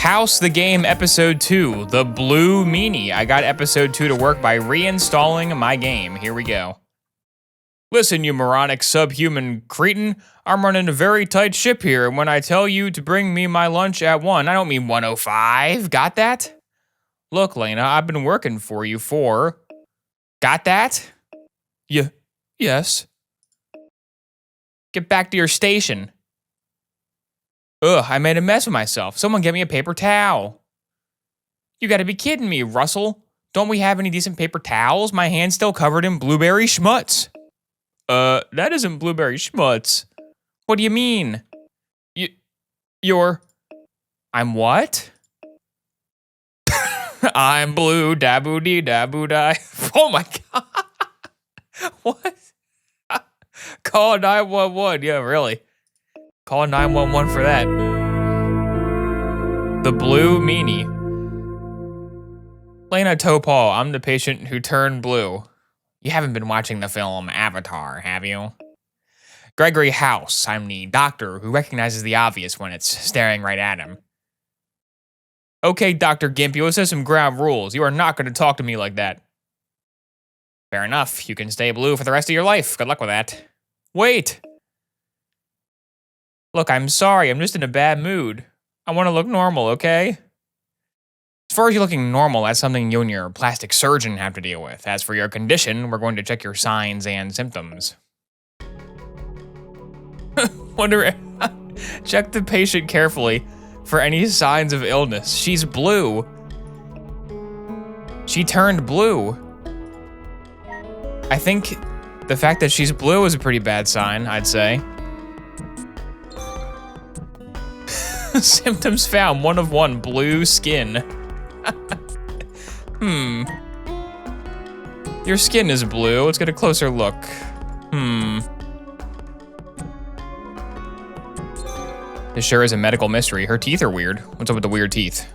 House the Game Episode 2, The Blue Meanie. I got Episode 2 to work by reinstalling my game. Here we go. Listen, you moronic subhuman cretin. I'm running a very tight ship here, and when I tell you to bring me my lunch at 1, I don't mean 1:05. Got that? Look, Lana, I've been working for you for... Got that? Yes. Get back to your station. Ugh, I made a mess of myself. Someone get me a paper towel. You gotta be kidding me, Russell. Don't we have any decent paper towels? My hand's still covered in blueberry schmutz. That isn't blueberry schmutz. What do you mean? I'm what? I'm blue, daboo-dee, daboo-die. Oh my God. What? Call 911. Yeah, really. Call 911 for that. The Blue Meanie. Lana Topal, I'm the patient who turned blue. You haven't been watching the film Avatar, have you? Gregory House, I'm the doctor who recognizes the obvious when it's staring right at him. Okay, Dr. Gimpy, let's set some ground rules. You are not going to talk to me like that. Fair enough. You can stay blue for the rest of your life. Good luck with that. Wait! Look, I'm sorry. I'm just in a bad mood. I want to look normal, okay? As far as you looking normal, that's something you and your plastic surgeon have to deal with. As for your condition, we're going to check your signs and symptoms. Check the patient carefully for any signs of illness. She's blue. She turned blue. I think the fact that she's blue is a pretty bad sign, I'd say. Symptoms found, 1 of 1, blue skin. Your skin is blue. Let's get a closer look. This sure is a medical mystery. Her teeth are weird. What's up with the weird teeth?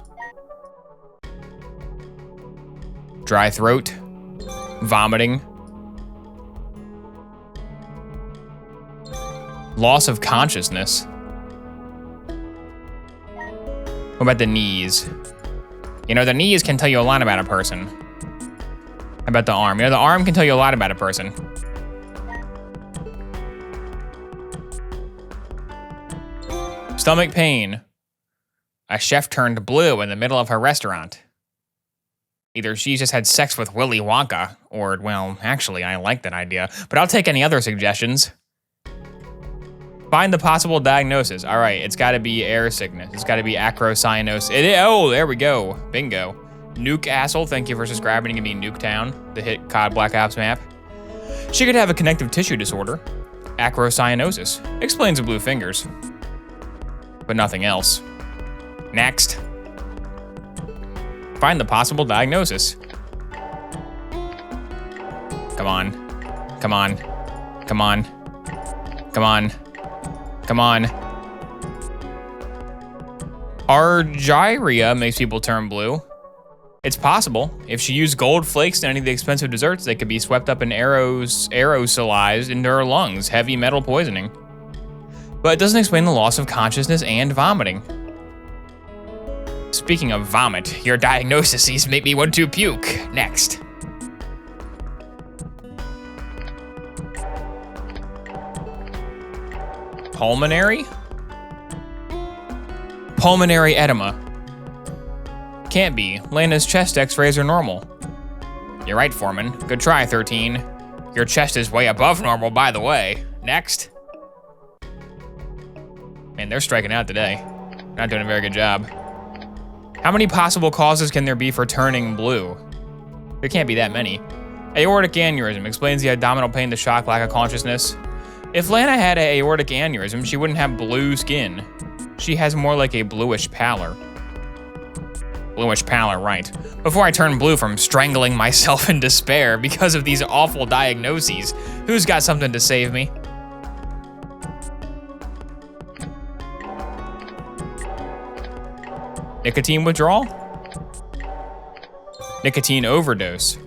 Dry throat. Vomiting. Loss of consciousness. What about the knees? You know, the knees can tell you a lot about a person. How about the arm? You know, the arm can tell you a lot about a person. Stomach pain. A chef turned blue in the middle of her restaurant. Either she just had sex with Willy Wonka, or, well, actually, I like that idea, but I'll take any other suggestions. Find the possible diagnosis. All right, it's gotta be air sickness. It's gotta be acrocyanosis. Oh, there we go. Bingo. Nuke Asshole, thank you for subscribing to me, Nuketown, the hit COD Black Ops map. She could have a connective tissue disorder. Acrocyanosis. Explains the blue fingers. But nothing else. Next. Find the possible diagnosis. Come on. Come on. Come on. Come on. Come on. Argyria makes people turn blue. It's possible. If she used gold flakes in any of the expensive desserts, they could be swept up in aerosolized into her lungs, heavy metal poisoning. But it doesn't explain the loss of consciousness and vomiting. Speaking of vomit, your diagnoses make me want to puke. Next. Pulmonary? Pulmonary edema. Can't be. Lana's chest x-rays are normal. You're right, Foreman. Good try, 13. Your chest is way above normal, by the way. Next. Man, they're striking out today. Not doing a very good job. How many possible causes can there be for turning blue? There can't be that many. Aortic aneurysm explains the abdominal pain, the shock, lack of consciousness. If Lana had an aortic aneurysm, she wouldn't have blue skin. She has more like a bluish pallor. Bluish pallor, right. Before I turn blue from strangling myself in despair because of these awful diagnoses, who's got something to save me? Nicotine withdrawal? Nicotine overdose.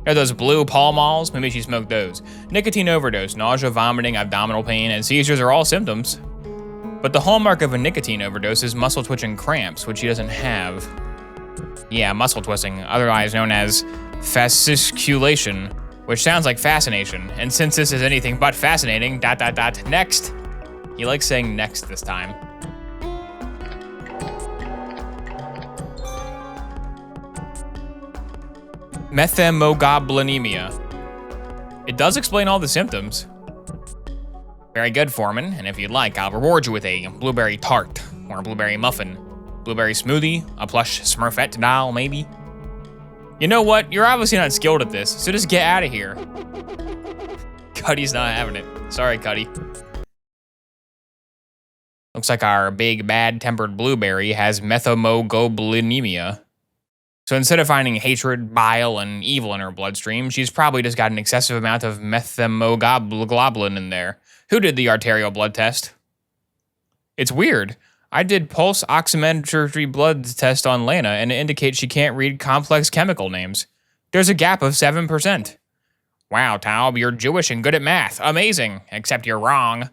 Are those blue Pall Malls? Maybe she smoked those. Nicotine overdose, nausea, vomiting, abdominal pain, and seizures are all symptoms. But the hallmark of a nicotine overdose is muscle twitching cramps, which she doesn't have. Yeah, muscle twisting, otherwise known as fasciculation, which sounds like fascination. And since this is anything but fascinating, ... next. He likes saying next this time. Methemoglobinemia. It does explain all the symptoms. Very good, Foreman, and if you'd like, I'll reward you with a blueberry tart, or a blueberry muffin, blueberry smoothie, a plush Smurfette doll, maybe. You know what? You're obviously not skilled at this, so just get out of here. Cuddy's not having it. Sorry, Cuddy. Looks like our big, bad-tempered blueberry has methemoglobinemia. So instead of finding hatred, bile, and evil in her bloodstream, she's probably just got an excessive amount of methemoglobin in there. Who did the arterial blood test? It's weird. I did pulse oximetry blood test on Lana, and it indicates she can't read complex chemical names. There's a gap of 7%. Wow, Taub, you're Jewish and good at math. Amazing, except you're wrong.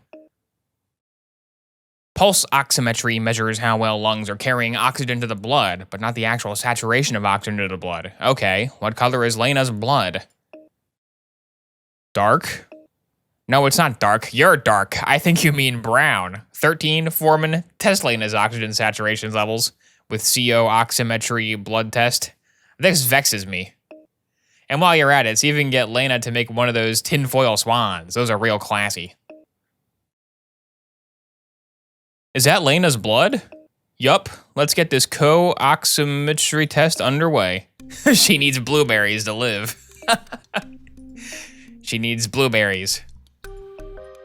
Pulse oximetry measures how well lungs are carrying oxygen to the blood, but not the actual saturation of oxygen to the blood. Okay, what color is Lana's blood? Dark? No, it's not dark. You're dark. I think you mean brown. 13, Foreman, test Lana's oxygen saturation levels with CO oximetry blood test. This vexes me. And while you're at it, see if you can get Lana to make one of those tinfoil swans. Those are real classy. Is that Lana's blood? Yup. Let's get this co-oximetry test underway. She needs blueberries to live. She needs blueberries.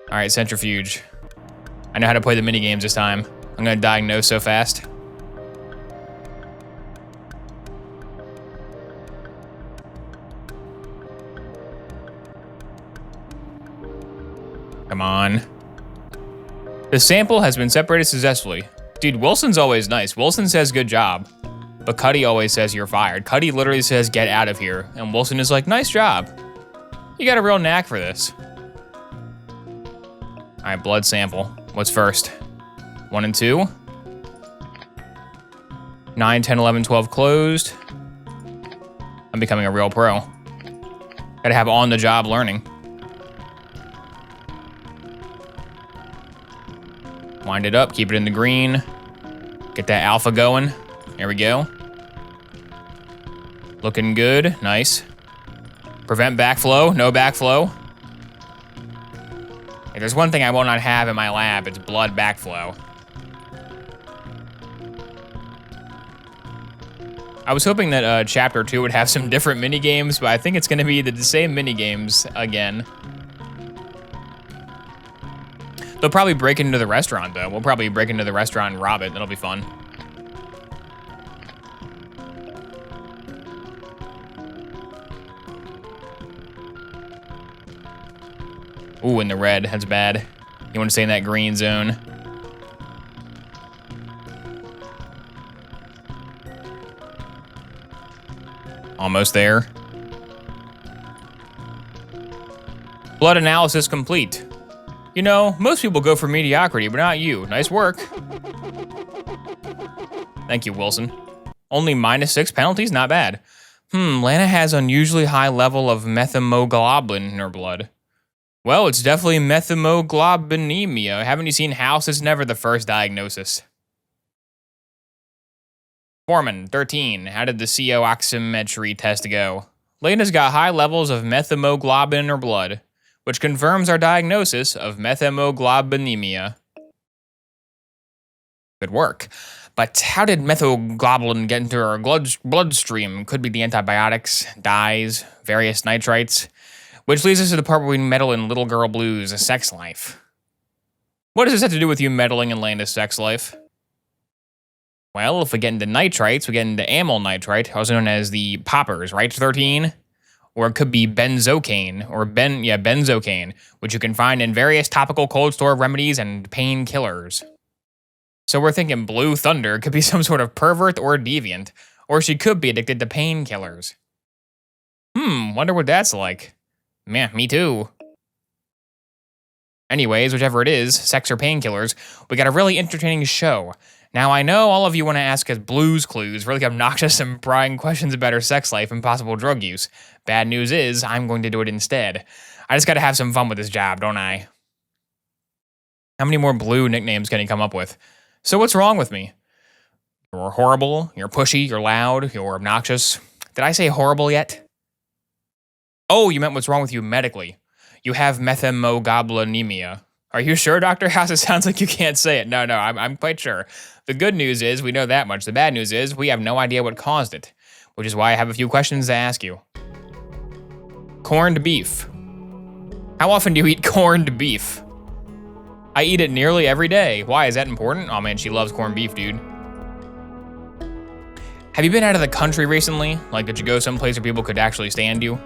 All right, centrifuge. I know how to play the minigames this time. I'm gonna diagnose so fast. Come on. The sample has been separated successfully. Dude, Wilson's always nice. Wilson says good job, but Cuddy always says you're fired. Cuddy literally says get out of here, and Wilson is like, nice job. You got a real knack for this. All right, blood sample. What's first? 1 and 2. 9, 10, 11, 12 closed. I'm becoming a real pro. Gotta have on-the-job learning. Wind it up, keep it in the green. Get that alpha going. There we go. Looking good, nice. Prevent backflow, no backflow. If there's one thing I will not have in my lab, it's blood backflow. I was hoping that chapter 2 would have some different minigames, but I think it's gonna be the same minigames again. They'll probably break into the restaurant, though. We'll probably break into the restaurant and rob it. That'll be fun. Ooh, in the red. That's bad. You want to stay in that green zone. Almost there. Blood analysis complete. You know, most people go for mediocrity, but not you. Nice work. Thank you, Wilson. Only -6 penalties? Not bad. Lana has unusually high level of methemoglobin in her blood. Well, it's definitely methemoglobinemia. Haven't you seen House? It's never the first diagnosis. Foreman, 13. How did the CO oximetry test go? Lana's got high levels of methemoglobin in her blood, which confirms our diagnosis of methemoglobinemia. Good work. But how did methoglobulin get into our bloodstream? Could be the antibiotics, dyes, various nitrites, which leads us to the part where we meddle in Little Girl Blue's sex life. What does this have to do with you meddling in Lana's sex life? Well, if we get into nitrites, we get into amyl nitrite, also known as the poppers, right, 13? Or it could be benzocaine, or benzocaine, which you can find in various topical cold store remedies and painkillers. So we're thinking Blue Thunder could be some sort of pervert or deviant, or she could be addicted to painkillers. Wonder what that's like. Man, me too. Anyways, whichever it is, sex or painkillers, we got a really entertaining show. Now, I know all of you want to ask us Blue's Clues, really obnoxious and prying questions about her sex life and possible drug use. Bad news is, I'm going to do it instead. I just gotta have some fun with this job, don't I? How many more Blue nicknames can he come up with? So what's wrong with me? You're horrible, you're pushy, you're loud, you're obnoxious. Did I say horrible yet? Oh, you meant what's wrong with you medically. You have methemoglobinemia. Are you sure, Dr. House? It sounds like you can't say it. No, I'm quite sure. The good news is we know that much. The bad news is we have no idea what caused it, which is why I have a few questions to ask you. Corned beef. How often do you eat corned beef? I eat it nearly every day. Why, is that important? Oh man, she loves corned beef, dude. Have you been out of the country recently? Like, did you go someplace where people could actually stand you?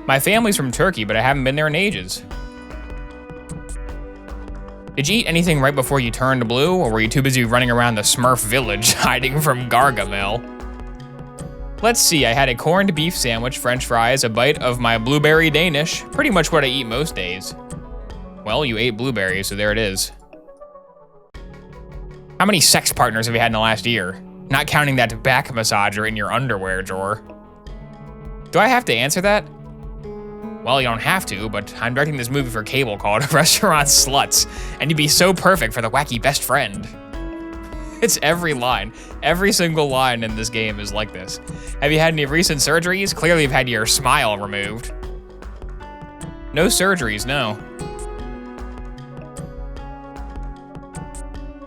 My family's from Turkey, but I haven't been there in ages. Did you eat anything right before you turned blue, or were you too busy running around the Smurf village hiding from Gargamel? Let's see, I had a corned beef sandwich, french fries, a bite of my blueberry Danish, pretty much what I eat most days. Well, you ate blueberries, so there it is. How many sex partners have you had in the last year? Not counting that back massager in your underwear drawer. Do I have to answer that? Well, you don't have to, but I'm directing this movie for cable called Restaurant Sluts, and you'd be so perfect for the wacky best friend. It's every line. Every single line in this game is like this. Have you had any recent surgeries? Clearly you've had your smile removed. No surgeries, no.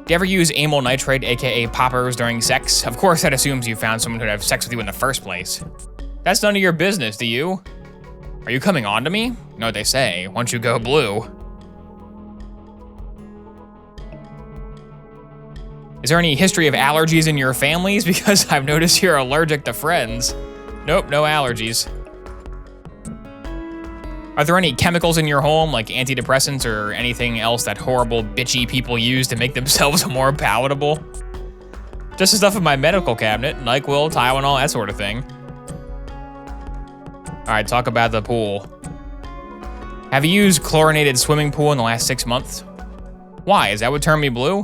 Do you ever use amyl nitrate, aka poppers, during sex? Of course that assumes you found someone who'd have sex with you in the first place. That's none of your business, do you? Are you coming on to me? You know what they say, once you go blue. Is there any history of allergies in your families? Because I've noticed you're allergic to friends. Nope, no allergies. Are there any chemicals in your home, like antidepressants or anything else that horrible, bitchy people use to make themselves more palatable? Just the stuff in my medical cabinet, NyQuil, Tylenol, that sort of thing. All right, talk about the pool. Have you used chlorinated swimming pool in the last 6 months? Why, is that what turned me blue?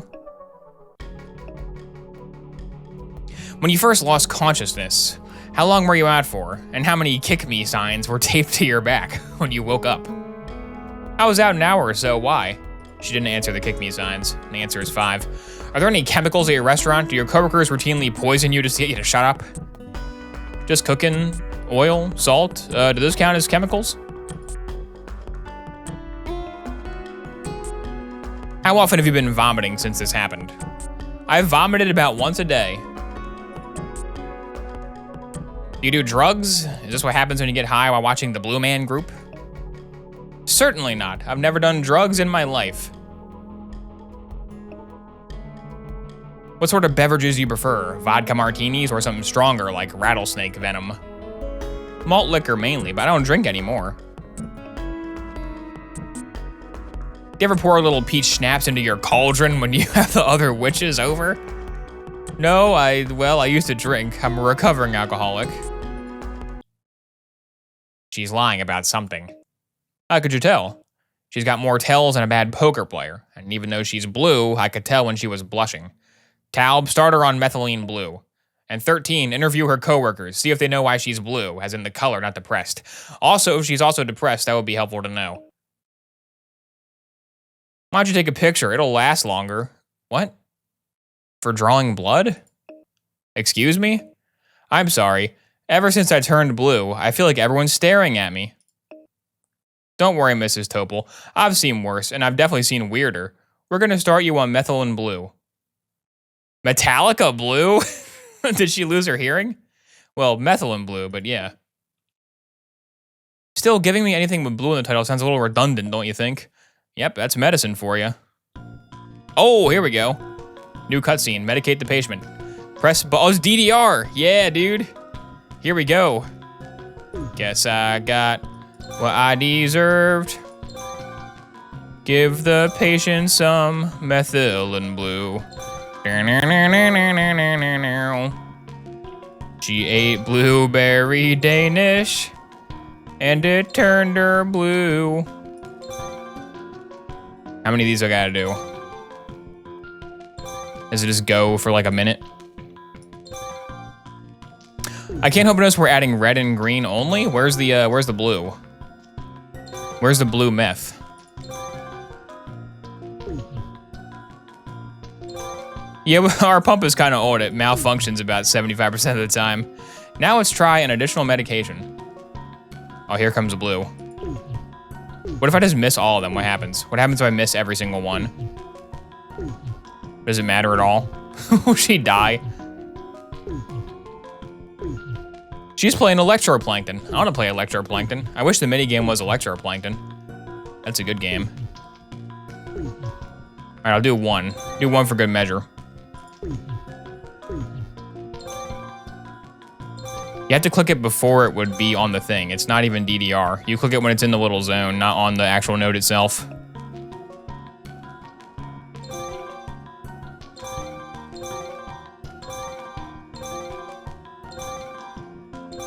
When you first lost consciousness, how long were you out for? And how many kick me signs were taped to your back when you woke up? I was out an hour or so, why? She didn't answer the kick me signs. The answer is 5. Are there any chemicals at your restaurant? Do your coworkers routinely poison you to get you to shut up? Just cooking? Oil, salt, do those count as chemicals? How often have you been vomiting since this happened? I've vomited about once a day. Do you do drugs? Is this what happens when you get high while watching the Blue Man Group? Certainly not. I've never done drugs in my life. What sort of beverages do you prefer? Vodka martinis or something stronger like rattlesnake venom? Malt liquor mainly, but I don't drink anymore. Do you ever pour a little peach schnapps into your cauldron when you have the other witches over? No, I used to drink. I'm a recovering alcoholic. She's lying about something. How could you tell? She's got more tells than a bad poker player, and even though she's blue, I could tell when she was blushing. Talb, start her on methylene blue. And 13, interview her coworkers. See if they know why she's blue, as in the color, not depressed. Also, if she's also depressed, that would be helpful to know. Why don't you take a picture? It'll last longer. What? For drawing blood? Excuse me? I'm sorry. Ever since I turned blue, I feel like everyone's staring at me. Don't worry, Mrs. Topol. I've seen worse, and I've definitely seen weirder. We're gonna start you on methylene blue. Metallica blue? Did she lose her hearing? Well, methylene blue, but yeah. Still, giving me anything with blue in the title sounds a little redundant, don't you think? Yep, that's medicine for you. Oh, here we go. New cutscene, medicate the patient. Press, oh, it's DDR. Yeah, dude. Here we go. Guess I got what I deserved. Give the patient some methylene blue. She ate blueberry Danish, and it turned her blue. How many of these I gotta do? Does it just go for like a minute? I can't help but notice we're adding red and green only. Where's the blue? Where's the blue meth? Yeah, our pump is kind of old. It malfunctions about 75% of the time. Now let's try an additional medication. Oh, here comes the blue. What if I just miss all of them? What happens? What happens if I miss every single one? Does it matter at all? Will she die? She's playing Electroplankton. I want to play Electroplankton. I wish the minigame was Electroplankton. That's a good game. All right, I'll do one. Do one for good measure. You have to click it before it would be on the thing. It's not even DDR. You click it when it's in the little zone, not on the actual node itself.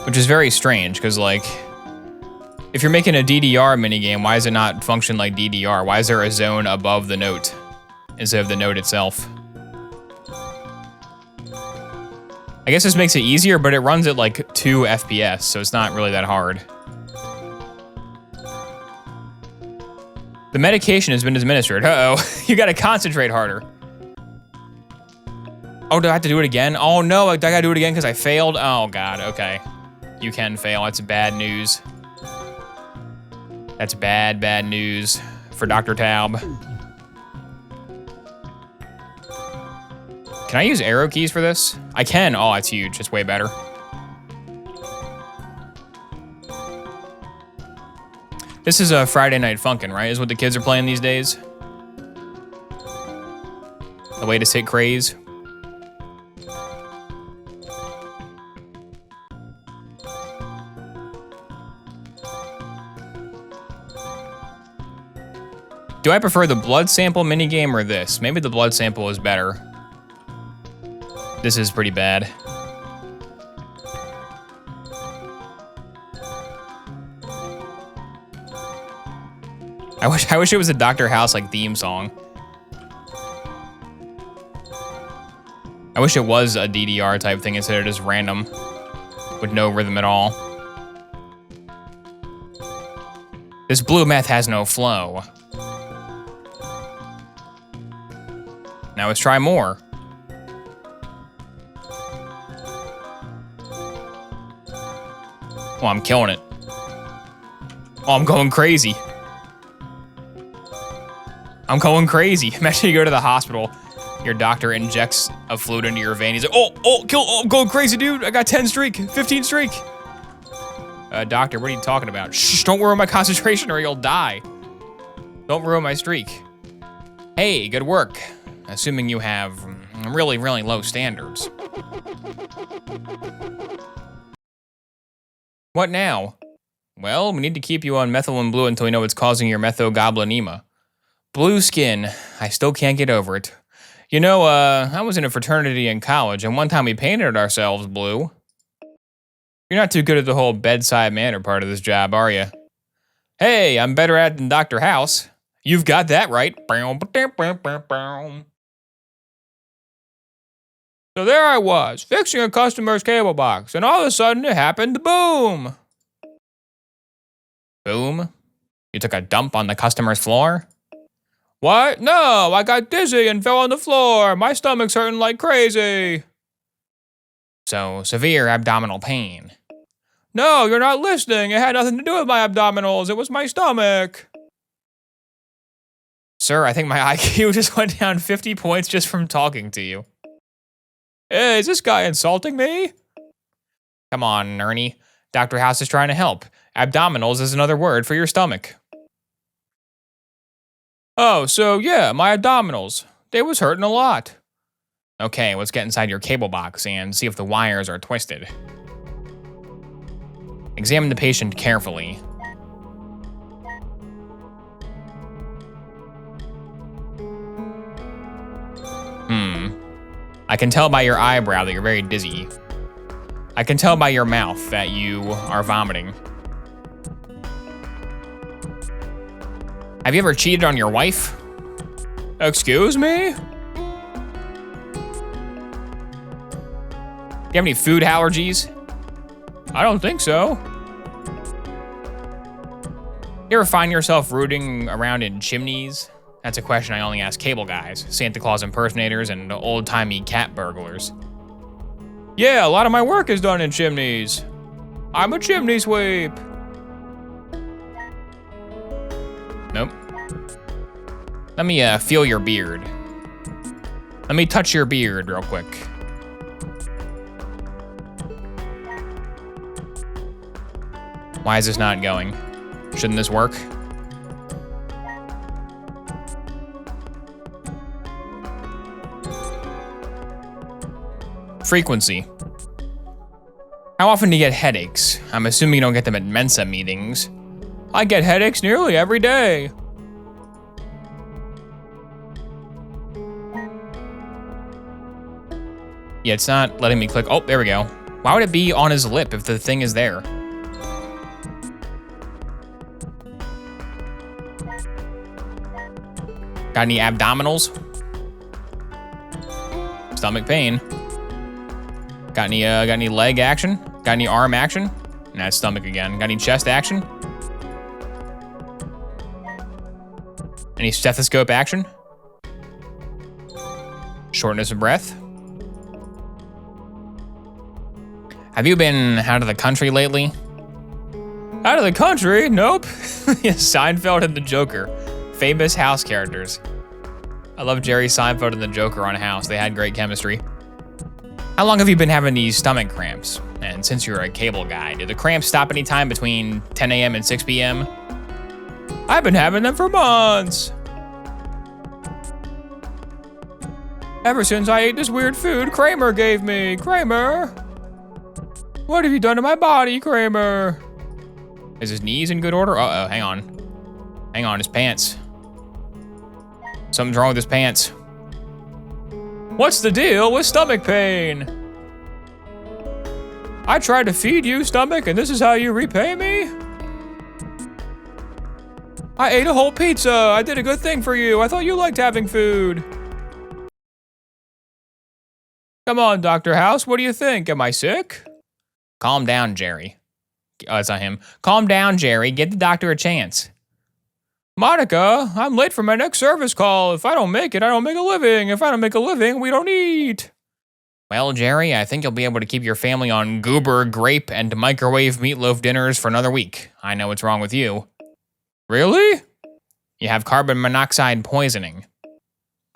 Which is very strange, because like, if you're making a DDR minigame, why does it not function like DDR? Why is there a zone above the note instead of the note itself? I guess this makes it easier, but it runs at like 2 FPS, so it's not really that hard. The medication has been administered. Uh-oh, you gotta concentrate harder. Oh, do I have to do it again? Oh no, I gotta do it again because I failed? Oh God, okay. You can fail, that's bad news. That's bad, bad news for Dr. Taub. Can I use arrow keys for this? I can. Oh, it's huge. It's way better. This is a Friday Night Funkin', right? Is what the kids are playing these days. The latest hit craze. Do I prefer the blood sample minigame or this? Maybe the blood sample is better. This is pretty bad. I wish it was a Dr. House like theme song. I wish it was a DDR type thing instead of just random with no rhythm at all. This blue meth has no flow. Now let's try more. Oh, I'm killing it. Oh, I'm going crazy. I'm going crazy. Imagine you go to the hospital, your doctor injects a fluid into your vein. He's like, oh, I'm going crazy, dude. I got 10 streak, 15 streak. Doctor, what are you talking about? Shh, don't ruin my concentration or you'll die. Don't ruin my streak. Hey, good work. Assuming you have really, really low standards. What now? Well, we need to keep you on methylene blue until we know what's causing your methogoblinema. Blue skin. I still can't get over it. You know, I was in a fraternity in college, and one time we painted ourselves blue. You're not too good at the whole bedside manner part of this job, are you? Hey, I'm better at it than Dr. House. You've got that right. So there I was, fixing a customer's cable box, and all of a sudden it happened, boom! Boom? You took a dump on the customer's floor? What? No, I got dizzy and fell on the floor. My stomach's hurting like crazy. So, severe abdominal pain. No, you're not listening. It had nothing to do with my abdominals. It was my stomach. Sir, I think my IQ just went down 50 points just from talking to you. Hey, is this guy insulting me? Come on, Ernie. Dr. House is trying to help. Abdominals is another word for your stomach. Oh, so yeah, my abdominals. They was hurting a lot. Okay, let's get inside your cable box and see if the wires are twisted. Examine the patient carefully. I can tell by your eyebrow that you're very dizzy. I can tell by your mouth that you are vomiting. Have you ever cheated on your wife? Excuse me? You have any food allergies? I don't think so. You ever find yourself rooting around in chimneys? That's a question I only ask cable guys, Santa Claus impersonators, and old-timey cat burglars. Yeah, a lot of my work is done in chimneys. I'm a chimney sweep. Nope. Let me feel your beard. Let me touch your beard real quick. Why is this not going? Shouldn't this work? Frequency. How often do you get headaches? I'm assuming you don't get them at Mensa meetings. I get headaches nearly every day. Yeah, it's not letting me click. Oh, there we go. Why would it be on his lip if the thing is there? Got any abdominals? Stomach pain. Got any leg action? Got any arm action? Nah, it's stomach again. Got any chest action? Any stethoscope action? Shortness of breath? Have you been out of the country lately? Out of the country? Nope. Seinfeld and the Joker. Famous House characters. I love Jerry Seinfeld and the Joker on House. They had great chemistry. How long have you been having these stomach cramps? And since you're a cable guy, do the cramps stop any time between 10 a.m. and 6 p.m.? I've been having them for months. Ever since I ate this weird food Kramer gave me. Kramer! What have you done to my body, Kramer? Is his knees in good order? Uh-oh, hang on. Hang on, his pants. Something's wrong with his pants. What's the deal with stomach pain? I tried to feed you, stomach, and this is how you repay me? I ate a whole pizza. I did a good thing for you. I thought you liked having food. Come on, Dr. House, what do you think? Am I sick? Calm down, Jerry. Oh, that's not him. Calm down, Jerry. Give the doctor a chance. Monica, I'm late for my next service call. If I don't make it, I don't make a living. If I don't make a living, we don't eat. Well, Jerry, I think you'll be able to keep your family on goober, grape, and microwave meatloaf dinners for another week. I know what's wrong with you. Really? You have carbon monoxide poisoning.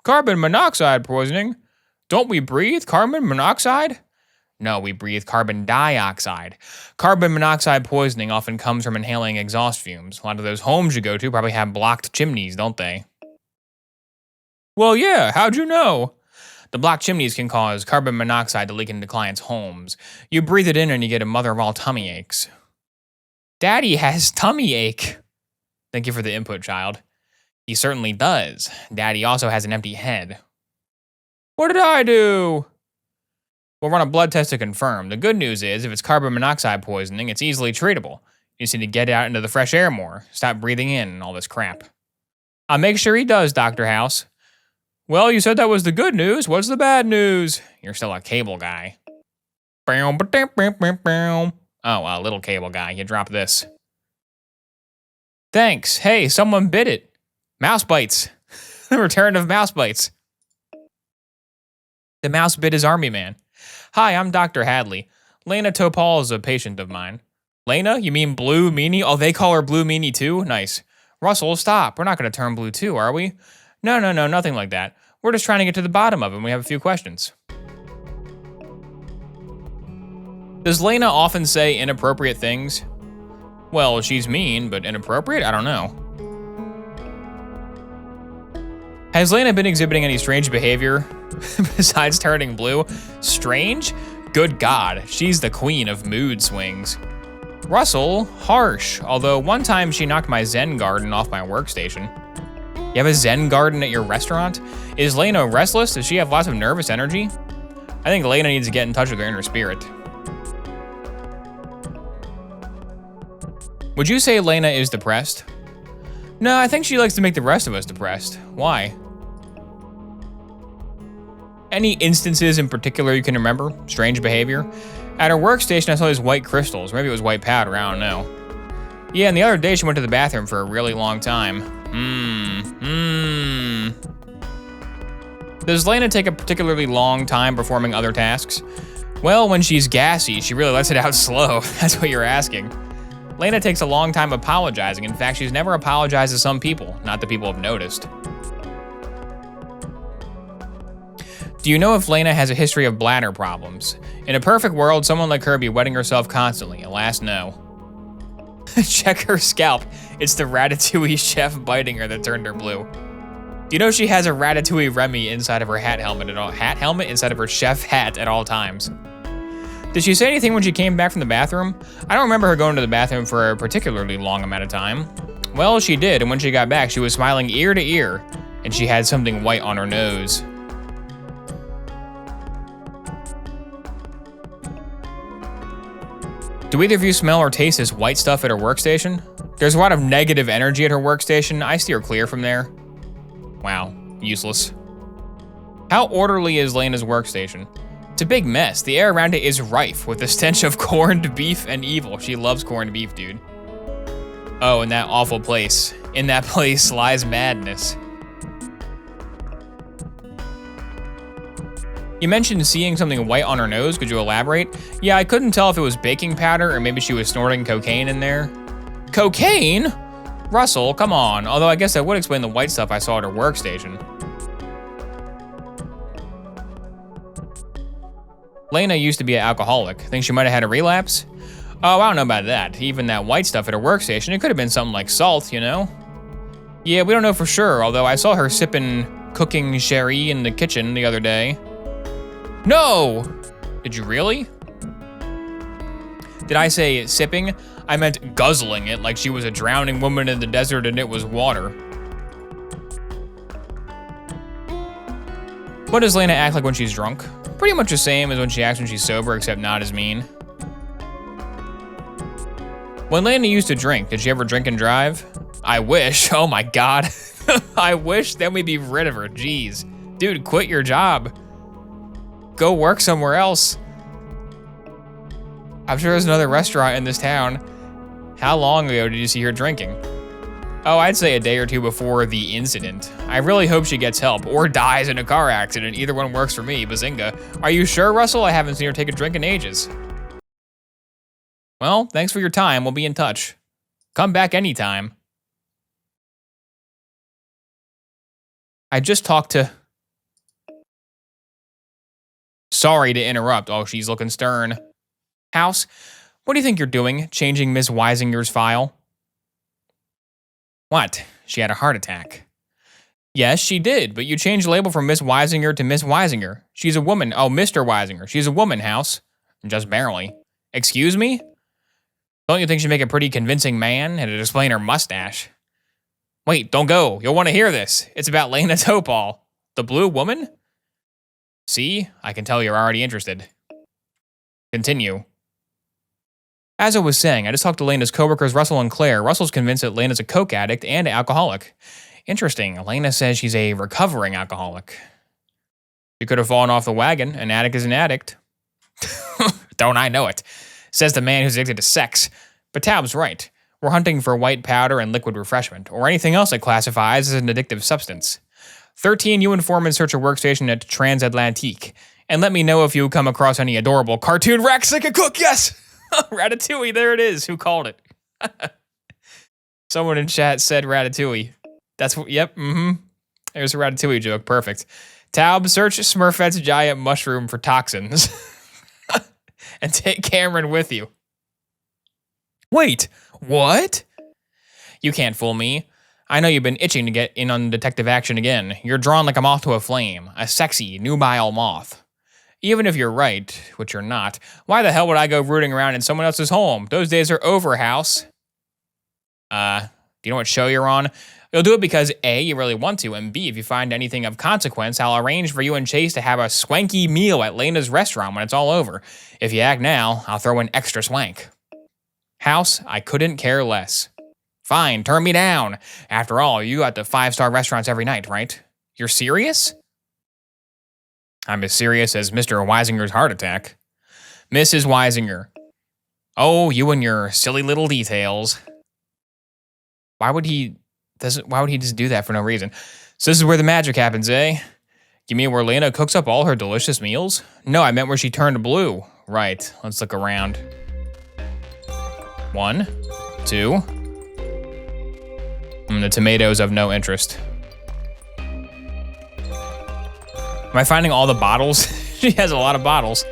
Carbon monoxide poisoning? Don't we breathe carbon monoxide? No, we breathe carbon dioxide. Carbon monoxide poisoning often comes from inhaling exhaust fumes. A lot of those homes you go to probably have blocked chimneys, don't they? Well, yeah, how'd you know? The blocked chimneys can cause carbon monoxide to leak into clients' homes. You breathe it in and you get a mother of all tummy aches. Daddy has tummy ache. Thank you for the input, child. He certainly does. Daddy also has an empty head. What did I do? We'll run a blood test to confirm. The good news is, if it's carbon monoxide poisoning, it's easily treatable. You just need to get out into the fresh air more. Stop breathing in all this crap. I'll make sure he does, Dr. House. Well, you said that was the good news. What's the bad news? You're still a cable guy. Oh, a little cable guy. You drop this. Thanks. Hey, someone bit it. Mouse bites. The return of mouse bites. The mouse bit his army man. Hi, I'm Dr. Hadley. Lana Topal is a patient of mine. Lana? You mean Blue Meanie? Oh, they call her Blue Meanie too? Nice. Russell, stop. We're not going to turn blue too, are we? No, nothing like that. We're just trying to get to the bottom of it and we have a few questions. Does Lana often say inappropriate things? Well, she's mean, but inappropriate? I don't know. Has Lana been exhibiting any strange behavior besides turning blue? Strange? Good God, she's the queen of mood swings. Russell, harsh, although one time she knocked my Zen garden off my workstation. You have a Zen garden at your restaurant? Is Lana restless? Does she have lots of nervous energy? I think Lana needs to get in touch with her inner spirit. Would you say Lana is depressed? No, I think she likes to make the rest of us depressed. Why? Any instances in particular you can remember? Strange behavior? At her workstation, I saw these white crystals. Maybe it was white powder, I don't know. Yeah, and the other day she went to the bathroom for a really long time. Does Lana take a particularly long time performing other tasks? Well, when she's gassy, she really lets it out slow. That's what you're asking. Lana takes a long time apologizing. In fact, she's never apologized to some people, not that people have noticed. Do you know if Lana has a history of bladder problems? In a perfect world, someone like her would be wetting herself constantly. Alas, no. Check her scalp. It's the Ratatouille chef biting her that turned her blue. Do you know she has a Ratatouille Remy inside of her hat helmet inside of her chef hat at all times? Did she say anything when she came back from the bathroom? I don't remember her going to the bathroom for a particularly long amount of time. Well, she did, and when she got back, she was smiling ear to ear, and she had something white on her nose. Do either of you smell or taste this white stuff at her workstation? There's a lot of negative energy at her workstation. I steer clear from there. Wow, useless. How orderly is Lana's workstation? It's a big mess. The air around it is rife with the stench of corned beef and evil. She loves corned beef, dude. Oh, in that awful place. In that place lies madness. You mentioned seeing something white on her nose. Could you elaborate? Yeah, I couldn't tell if it was baking powder or maybe she was snorting cocaine in there. Cocaine? Russell, come on. Although I guess that would explain the white stuff I saw at her workstation. Lana used to be an alcoholic. Think she might have had a relapse? Oh, I don't know about that. Even that white stuff at her workstation, it could have been something like salt, you know? Yeah, we don't know for sure, although I saw her sipping cooking sherry in the kitchen the other day. No! Did you really? Did I say sipping? I meant guzzling it like she was a drowning woman in the desert and it was water. What does Lana act like when she's drunk? Pretty much the same as when she acts when she's sober, except not as mean. When Lana used to drink, did she ever drink and drive? I wish, oh my God. I wish, then we'd be rid of her, jeez. Dude, quit your job. Go work somewhere else. I'm sure there's another restaurant in this town. How long ago did you see her drinking? Oh, I'd say a day or two before the incident. I really hope she gets help or dies in a car accident. Either one works for me, bazinga. Are you sure, Russell? I haven't seen her take a drink in ages. Well, thanks for your time. We'll be in touch. Come back anytime. I just talked to... Sorry to interrupt. Oh, she's looking stern. House, what do you think you're doing, changing Miss Weisinger's file? What? She had a heart attack. Yes, she did, but you changed the label from Miss Weisinger to Miss Weisinger. She's a woman. Oh, Mr. Weisinger. She's a woman, House. Just barely. Excuse me? Don't you think she'd make a pretty convincing man? And it'd explain her mustache. Wait, don't go. You'll want to hear this. It's about Lana Topal. The blue woman? See? I can tell you're already interested. Continue. As I was saying, I just talked to Lena's coworkers, Russell and Claire. Russell's convinced that Lena's a coke addict and an alcoholic. Interesting. Lena says she's a recovering alcoholic. She could have fallen off the wagon. An addict is an addict. Don't I know it? Says the man who's addicted to sex. But Tab's right. We're hunting for white powder and liquid refreshment, or anything else that classifies as an addictive substance. 13, you inform and search a workstation at Transatlantique. And let me know if you come across any adorable cartoon racks that can cook, yes! Ratatouille, there it is. Who called it? Someone in chat said Ratatouille. That's what, yep, There's a Ratatouille joke, perfect. Taub, search Smurfette's giant mushroom for toxins. And take Cameron with you. Wait, what? You can't fool me. I know you've been itching to get in on detective action again. You're drawn like a moth to a flame, a sexy, nubile moth. Even if you're right, which you're not, why the hell would I go rooting around in someone else's home? Those days are over, House. Do you know what show you're on? You'll do it because A, you really want to, and B, if you find anything of consequence, I'll arrange for you and Chase to have a swanky meal at Lena's restaurant when it's all over. If you act now, I'll throw in extra swank. House, I couldn't care less. Fine, turn me down. After all, you got the 5-star restaurants every night, right? You're serious? I'm as serious as Mr. Weisinger's heart attack. Mrs. Weisinger. Oh, you and your silly little details. Why would he just do that for no reason? So this is where the magic happens, eh? You mean where Lana cooks up all her delicious meals? No, I meant where she turned blue. Right, let's look around. 1, 2. The tomatoes of no interest. Am I finding all the bottles? She has a lot of bottles.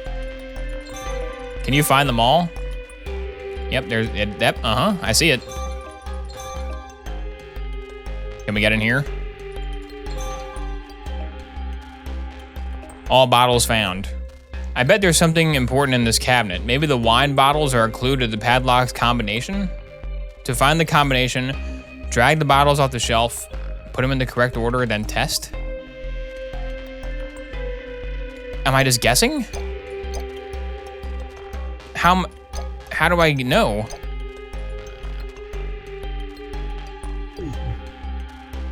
Can you find them all? Yep, there's it. Yep, I see it. Can we get in here? All bottles found. I bet there's something important in this cabinet. Maybe the wine bottles are a clue to the padlock's combination? To find the combination, drag the bottles off the shelf, put them in the correct order, then test? Am I just guessing? How do I know?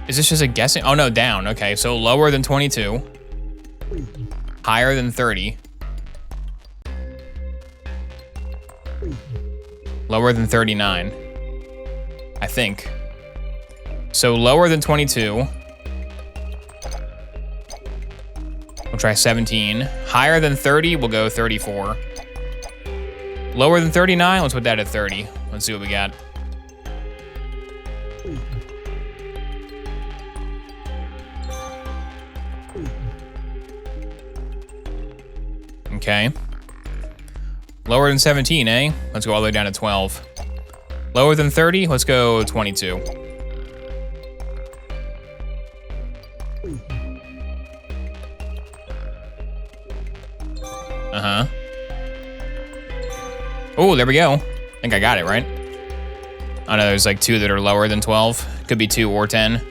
Is this just a guessing? Oh no, down. Okay, so lower than 22. Higher than 30. Lower than 39. I think. So lower than 22. We'll try 17. Higher than 30, we'll go 34. Lower than 39, let's put that at 30. Let's see what we got. Okay. Lower than 17, eh? Let's go all the way down to 12. Lower than 30, let's go 22. Oh, there we go. I think I got it, right? Oh no, there's like 2 that are lower than 12. Could be 2 or 10.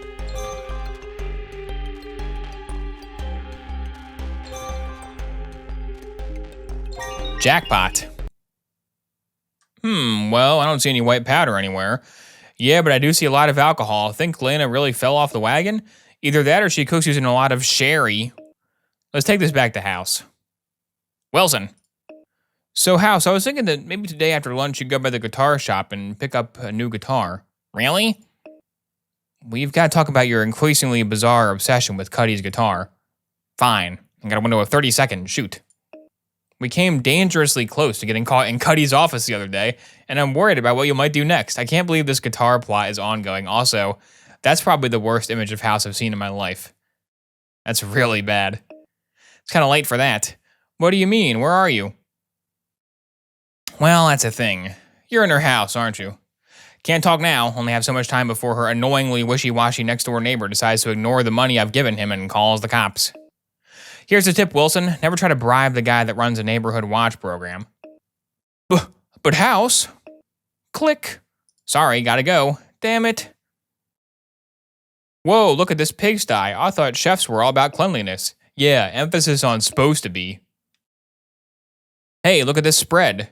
Jackpot. Well, I don't see any white powder anywhere. Yeah, but I do see a lot of alcohol. I think Lana really fell off the wagon. Either that or she cooks using a lot of sherry. Let's take this back to house. Wilson. So, House, I was thinking that maybe today after lunch you'd go by the guitar shop and pick up a new guitar. Really? We've got to talk about your increasingly bizarre obsession with Cuddy's guitar. Fine. I got a window of 30 seconds. Shoot. We came dangerously close to getting caught in Cuddy's office the other day, and I'm worried about what you might do next. I can't believe this guitar plot is ongoing. Also, that's probably the worst image of House I've seen in my life. That's really bad. It's kind of late for that. What do you mean? Where are you? Well, that's a thing. You're in her house, aren't you? Can't talk now, only have so much time before her annoyingly wishy-washy next-door neighbor decides to ignore the money I've given him and calls the cops. Here's a tip, Wilson. Never try to bribe the guy that runs a neighborhood watch program. But House? Click. Sorry, gotta go. Damn it. Whoa, look at this pigsty. I thought chefs were all about cleanliness. Yeah, emphasis on supposed to be. Hey, look at this spread.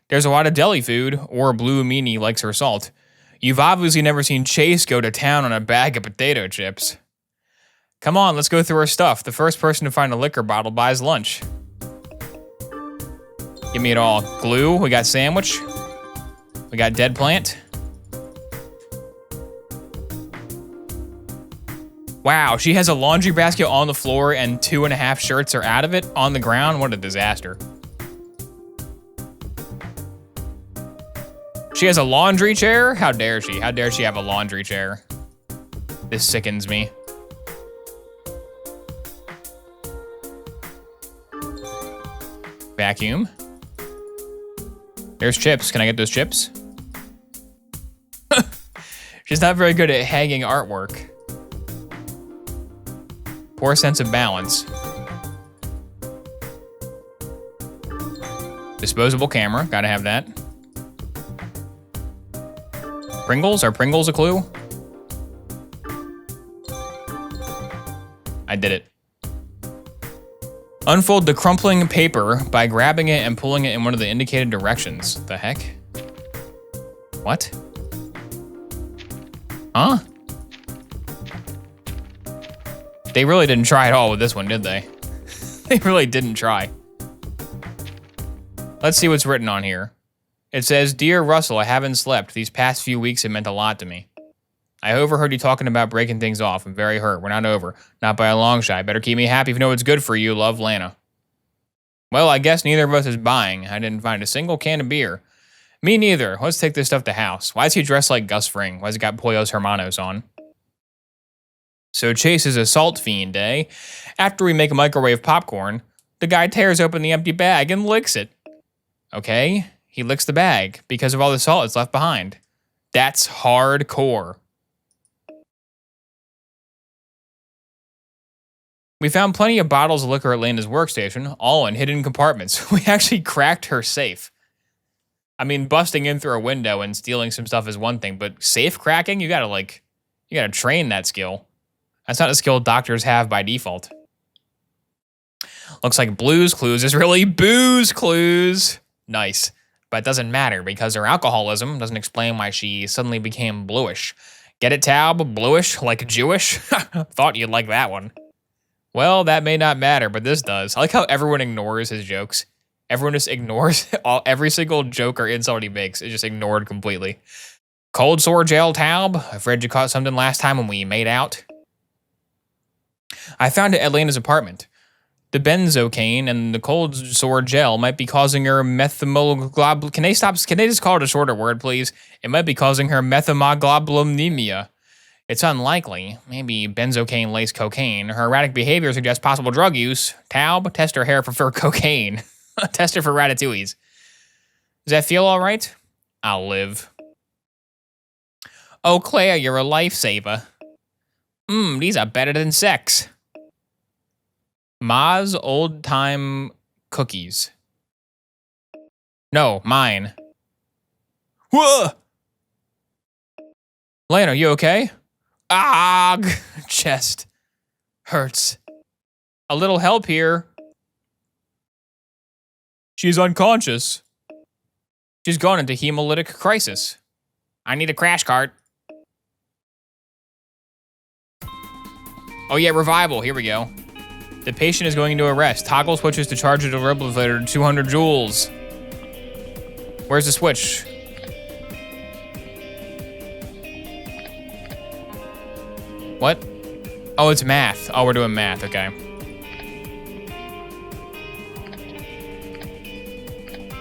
There's a lot of deli food, or Blue Meanie likes her salt. You've obviously never seen Chase go to town on a bag of potato chips. Come on, let's go through our stuff. The first person to find a liquor bottle buys lunch. Give me it all. Glue, we got sandwich. We got dead plant. Wow, she has a laundry basket on the floor and 2.5 shirts are out of it on the ground. What a disaster. She has a laundry chair? How dare she? How dare she have a laundry chair? This sickens me. Vacuum. There's chips. Can I get those chips? She's not very good at hanging artwork. Poor sense of balance. Disposable camera. Gotta have that. Pringles? Are Pringles a clue? I did it. Unfold the crumpling paper by grabbing it and pulling it in one of the indicated directions. The heck? What? Huh? They really didn't try at all with this one, did they? They really didn't try. Let's see what's written on here. It says, Dear Russell, I haven't slept. These past few weeks have meant a lot to me. I overheard you talking about breaking things off. I'm very hurt. We're not over. Not by a long shot. Better keep me happy if you know it's good for you. Love, Lana. Well, I guess neither of us is buying. I didn't find a single can of beer. Me neither. Let's take this stuff to house. Why is he dressed like Gus Fring? Why's he got Pollos Hermanos on? So Chase is a salt fiend, eh? After we make a microwave popcorn, the guy tears open the empty bag and licks it. Okay, he licks the bag because of all the salt it's left behind. That's hardcore. We found plenty of bottles of liquor at Lana's workstation, all in hidden compartments. We actually cracked her safe. I mean, busting in through a window and stealing some stuff is one thing, but safe cracking, you gotta train that skill. That's not a skill doctors have by default. Looks like Blue's Clues is really Booze Clues. Nice. But it doesn't matter because her alcoholism doesn't explain why she suddenly became bluish. Get it, Taub? Bluish? Like Jewish? Thought you'd like that one. Well, that may not matter, but this does. I like how everyone ignores his jokes. Everyone just ignores every single joke or insult he makes is just ignored completely. Cold sore gel, Taub? I've read you caught something last time when we made out. I found it at Lana's apartment. The benzocaine and the cold sore gel might be causing her methemoglobulinemia. Can they just call it a shorter word, please? It might be causing her methemoglobulinemia. It's unlikely. Maybe benzocaine laced cocaine. Her erratic behavior suggests possible drug use. Taub, test her hair for cocaine. Test her for ratatouilles. Does that feel all right? I'll live. Oh, Claire, you're a lifesaver. These are better than sex. Ma's old-time cookies. No, mine. Whoa! Lana, you okay? Ugh! Chest. Hurts. A little help here. She's unconscious. She's gone into hemolytic crisis. I need a crash cart. Oh yeah, revival. Here we go. The patient is going into arrest. Toggle switches to charge the defibrillator to 200 joules. Where's the switch? What? Oh, it's math. Oh, we're doing math. Okay.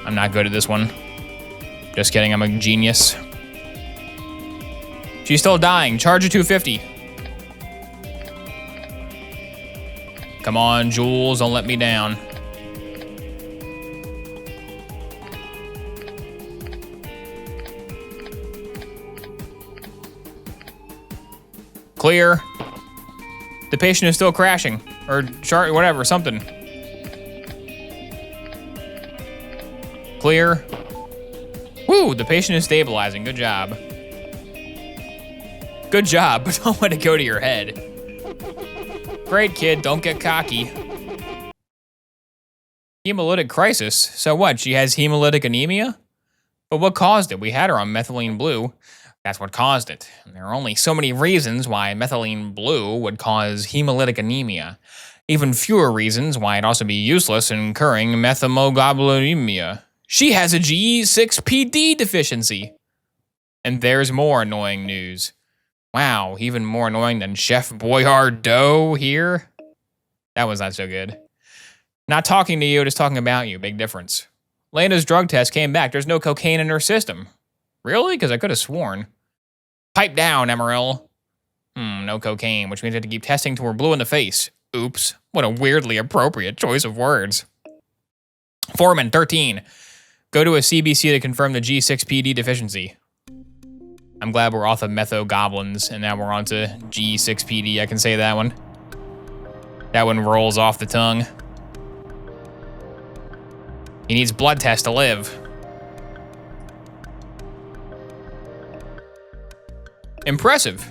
I'm not good at this one. Just kidding. I'm a genius. She's still dying. Charge at 250. Come on, Jules. Don't let me down. Clear. The patient is still crashing. Or whatever, something. Clear. Woo, the patient is stabilizing. Good job. Good job, but don't let it go to your head. Great, kid. Don't get cocky. Hemolytic crisis? So what? She has hemolytic anemia? But what caused it? We had her on methylene blue. That's what caused it. And there are only so many reasons why methylene blue would cause hemolytic anemia. Even fewer reasons why it'd also be useless in incurring methemoglobulinemia. She has a G6PD deficiency. And there's more annoying news. Wow, even more annoying than Chef Boyardee here? That was not so good. Not talking to you, just talking about you. Big difference. Lana's drug test came back. There's no cocaine in her system. Really? Because I could have sworn. Pipe down, Emeril. No cocaine, which means I have to keep testing till we're blue in the face. Oops. What a weirdly appropriate choice of words. Foreman, 13. Go to a CBC to confirm the G6PD deficiency. I'm glad we're off of metho goblins, and now we're on to G6PD. I can say that one. That one rolls off the tongue. He needs blood test to live. Impressive.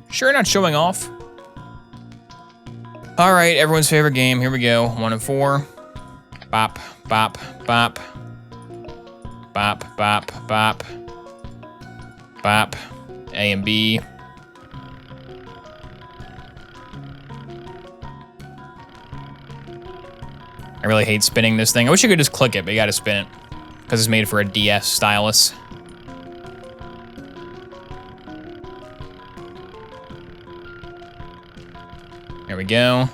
Sure not showing off. All right, everyone's favorite game. Here we go. 1 of 4. Bop, bop, bop. Bop, bop, bop. Bop. A and B. I really hate spinning this thing. I wish you could just click it, but you gotta spin it. Because it's made for a DS stylus. There we go.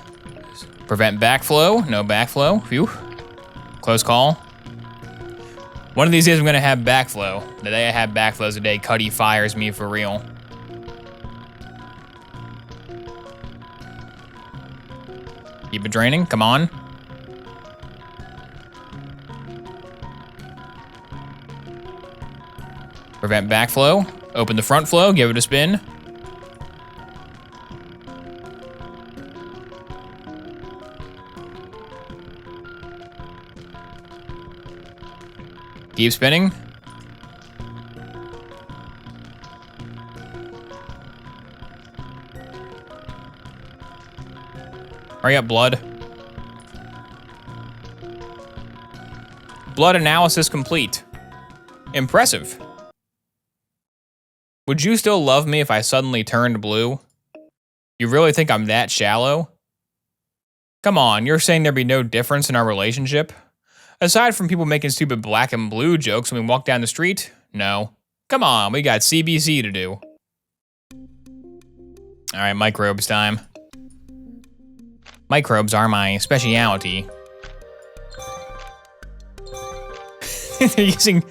Prevent backflow. No backflow. Phew. Close call. One of these days I'm gonna have backflow. The day I have backflow is the day Cuddy fires me for real. Keep it draining, come on. Prevent backflow. Open the front flow, give it a spin. Keep spinning. Hurry up, blood. Blood analysis complete. Impressive. Would you still love me if I suddenly turned blue? You really think I'm that shallow? Come on, you're saying there'd be no difference in our relationship? Aside from people making stupid black and blue jokes when we walk down the street? No. Come on, we got CBC to do. All right, microbes time. Microbes are my specialty. They're using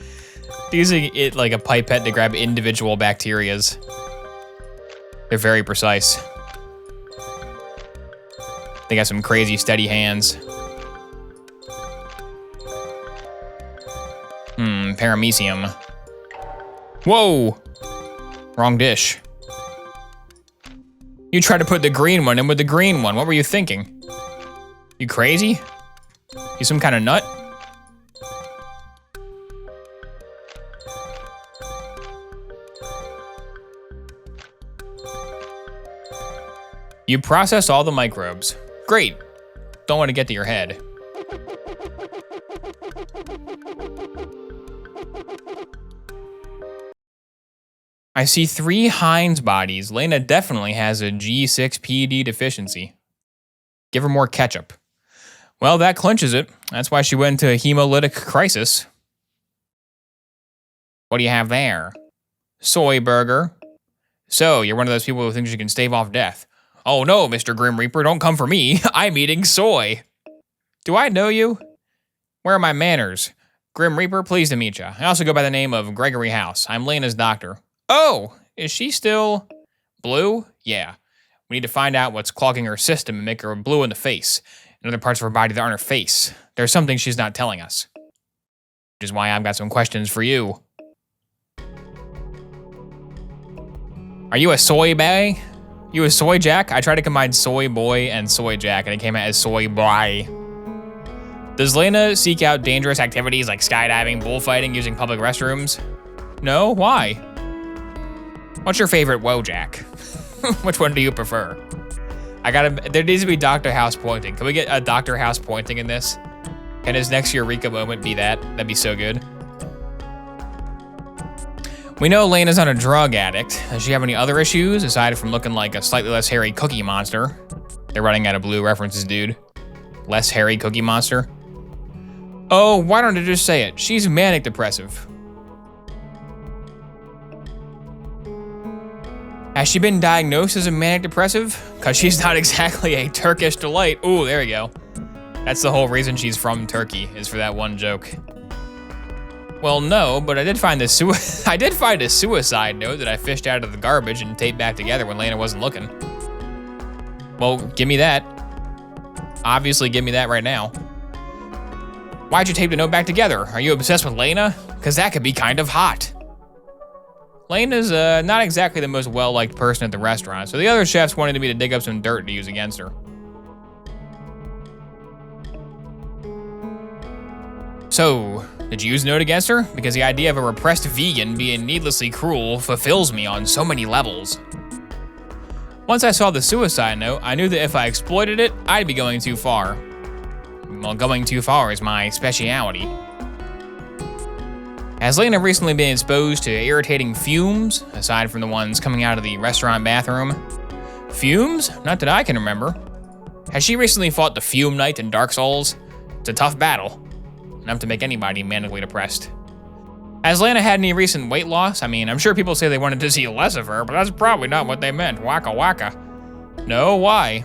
it like a pipette to grab individual bacterias. They're very precise. They got some crazy steady hands. Paramecium. Whoa! Wrong dish. You tried to put the green one in with the green one. What were you thinking? You crazy? You some kind of nut? You processed all the microbes. Great. Don't want to get to your head. I see 3 Heinz bodies. Lana definitely has a G6PD deficiency. Give her more ketchup. Well, that clinches it. That's why she went into a hemolytic crisis. What do you have there? Soy burger. So, you're one of those people who thinks you can stave off death. Oh no, Mr. Grim Reaper, don't come for me. I'm eating soy. Do I know you? Where are my manners? Grim Reaper, pleased to meet you. I also go by the name of Gregory House. I'm Lana's doctor. Oh, is she still blue? Yeah. We need to find out what's clogging her system and make her blue in the face and other parts of her body that aren't her face. There's something she's not telling us. Which is why I've got some questions for you. Are you a soy boy? You a soy jack? I tried to combine soy boy and soy jack and it came out as soy boy. Does Lana seek out dangerous activities like skydiving, bullfighting, using public restrooms? No, why? What's your favorite Wojak? Which one do you prefer? There needs to be Dr. House pointing. Can we get a Dr. House pointing in this? Can his next Eureka moment be that? That'd be so good. We know Lana's not a drug addict. Does she have any other issues aside from looking like a slightly less hairy Cookie Monster? They're running out of blue references, dude. Less hairy Cookie Monster? Oh, why don't I just say it? She's manic depressive. Has she been diagnosed as a manic depressive? Cause she's not exactly a Turkish delight. Ooh, there you go. That's the whole reason she's from Turkey, is for that one joke. Well, no, but I did find a suicide note that I fished out of the garbage and taped back together when Lana wasn't looking. Well, give me that. Obviously, give me that right now. Why'd you tape the note back together? Are you obsessed with Lana? Cause that could be kind of hot. Lana's not exactly the most well-liked person at the restaurant, so the other chefs wanted me to dig up some dirt to use against her. So, did you use a note against her? Because the idea of a repressed vegan being needlessly cruel fulfills me on so many levels. Once I saw the suicide note, I knew that if I exploited it, I'd be going too far. Well, going too far is my specialty. Has Lana recently been exposed to irritating fumes, aside from the ones coming out of the restaurant bathroom? Fumes? Not that I can remember. Has she recently fought the Fume Knight in Dark Souls? It's a tough battle, enough to make anybody manically depressed. Has Lana had any recent weight loss? I mean, I'm sure people say they wanted to see less of her, but that's probably not what they meant. Waka waka. No, why?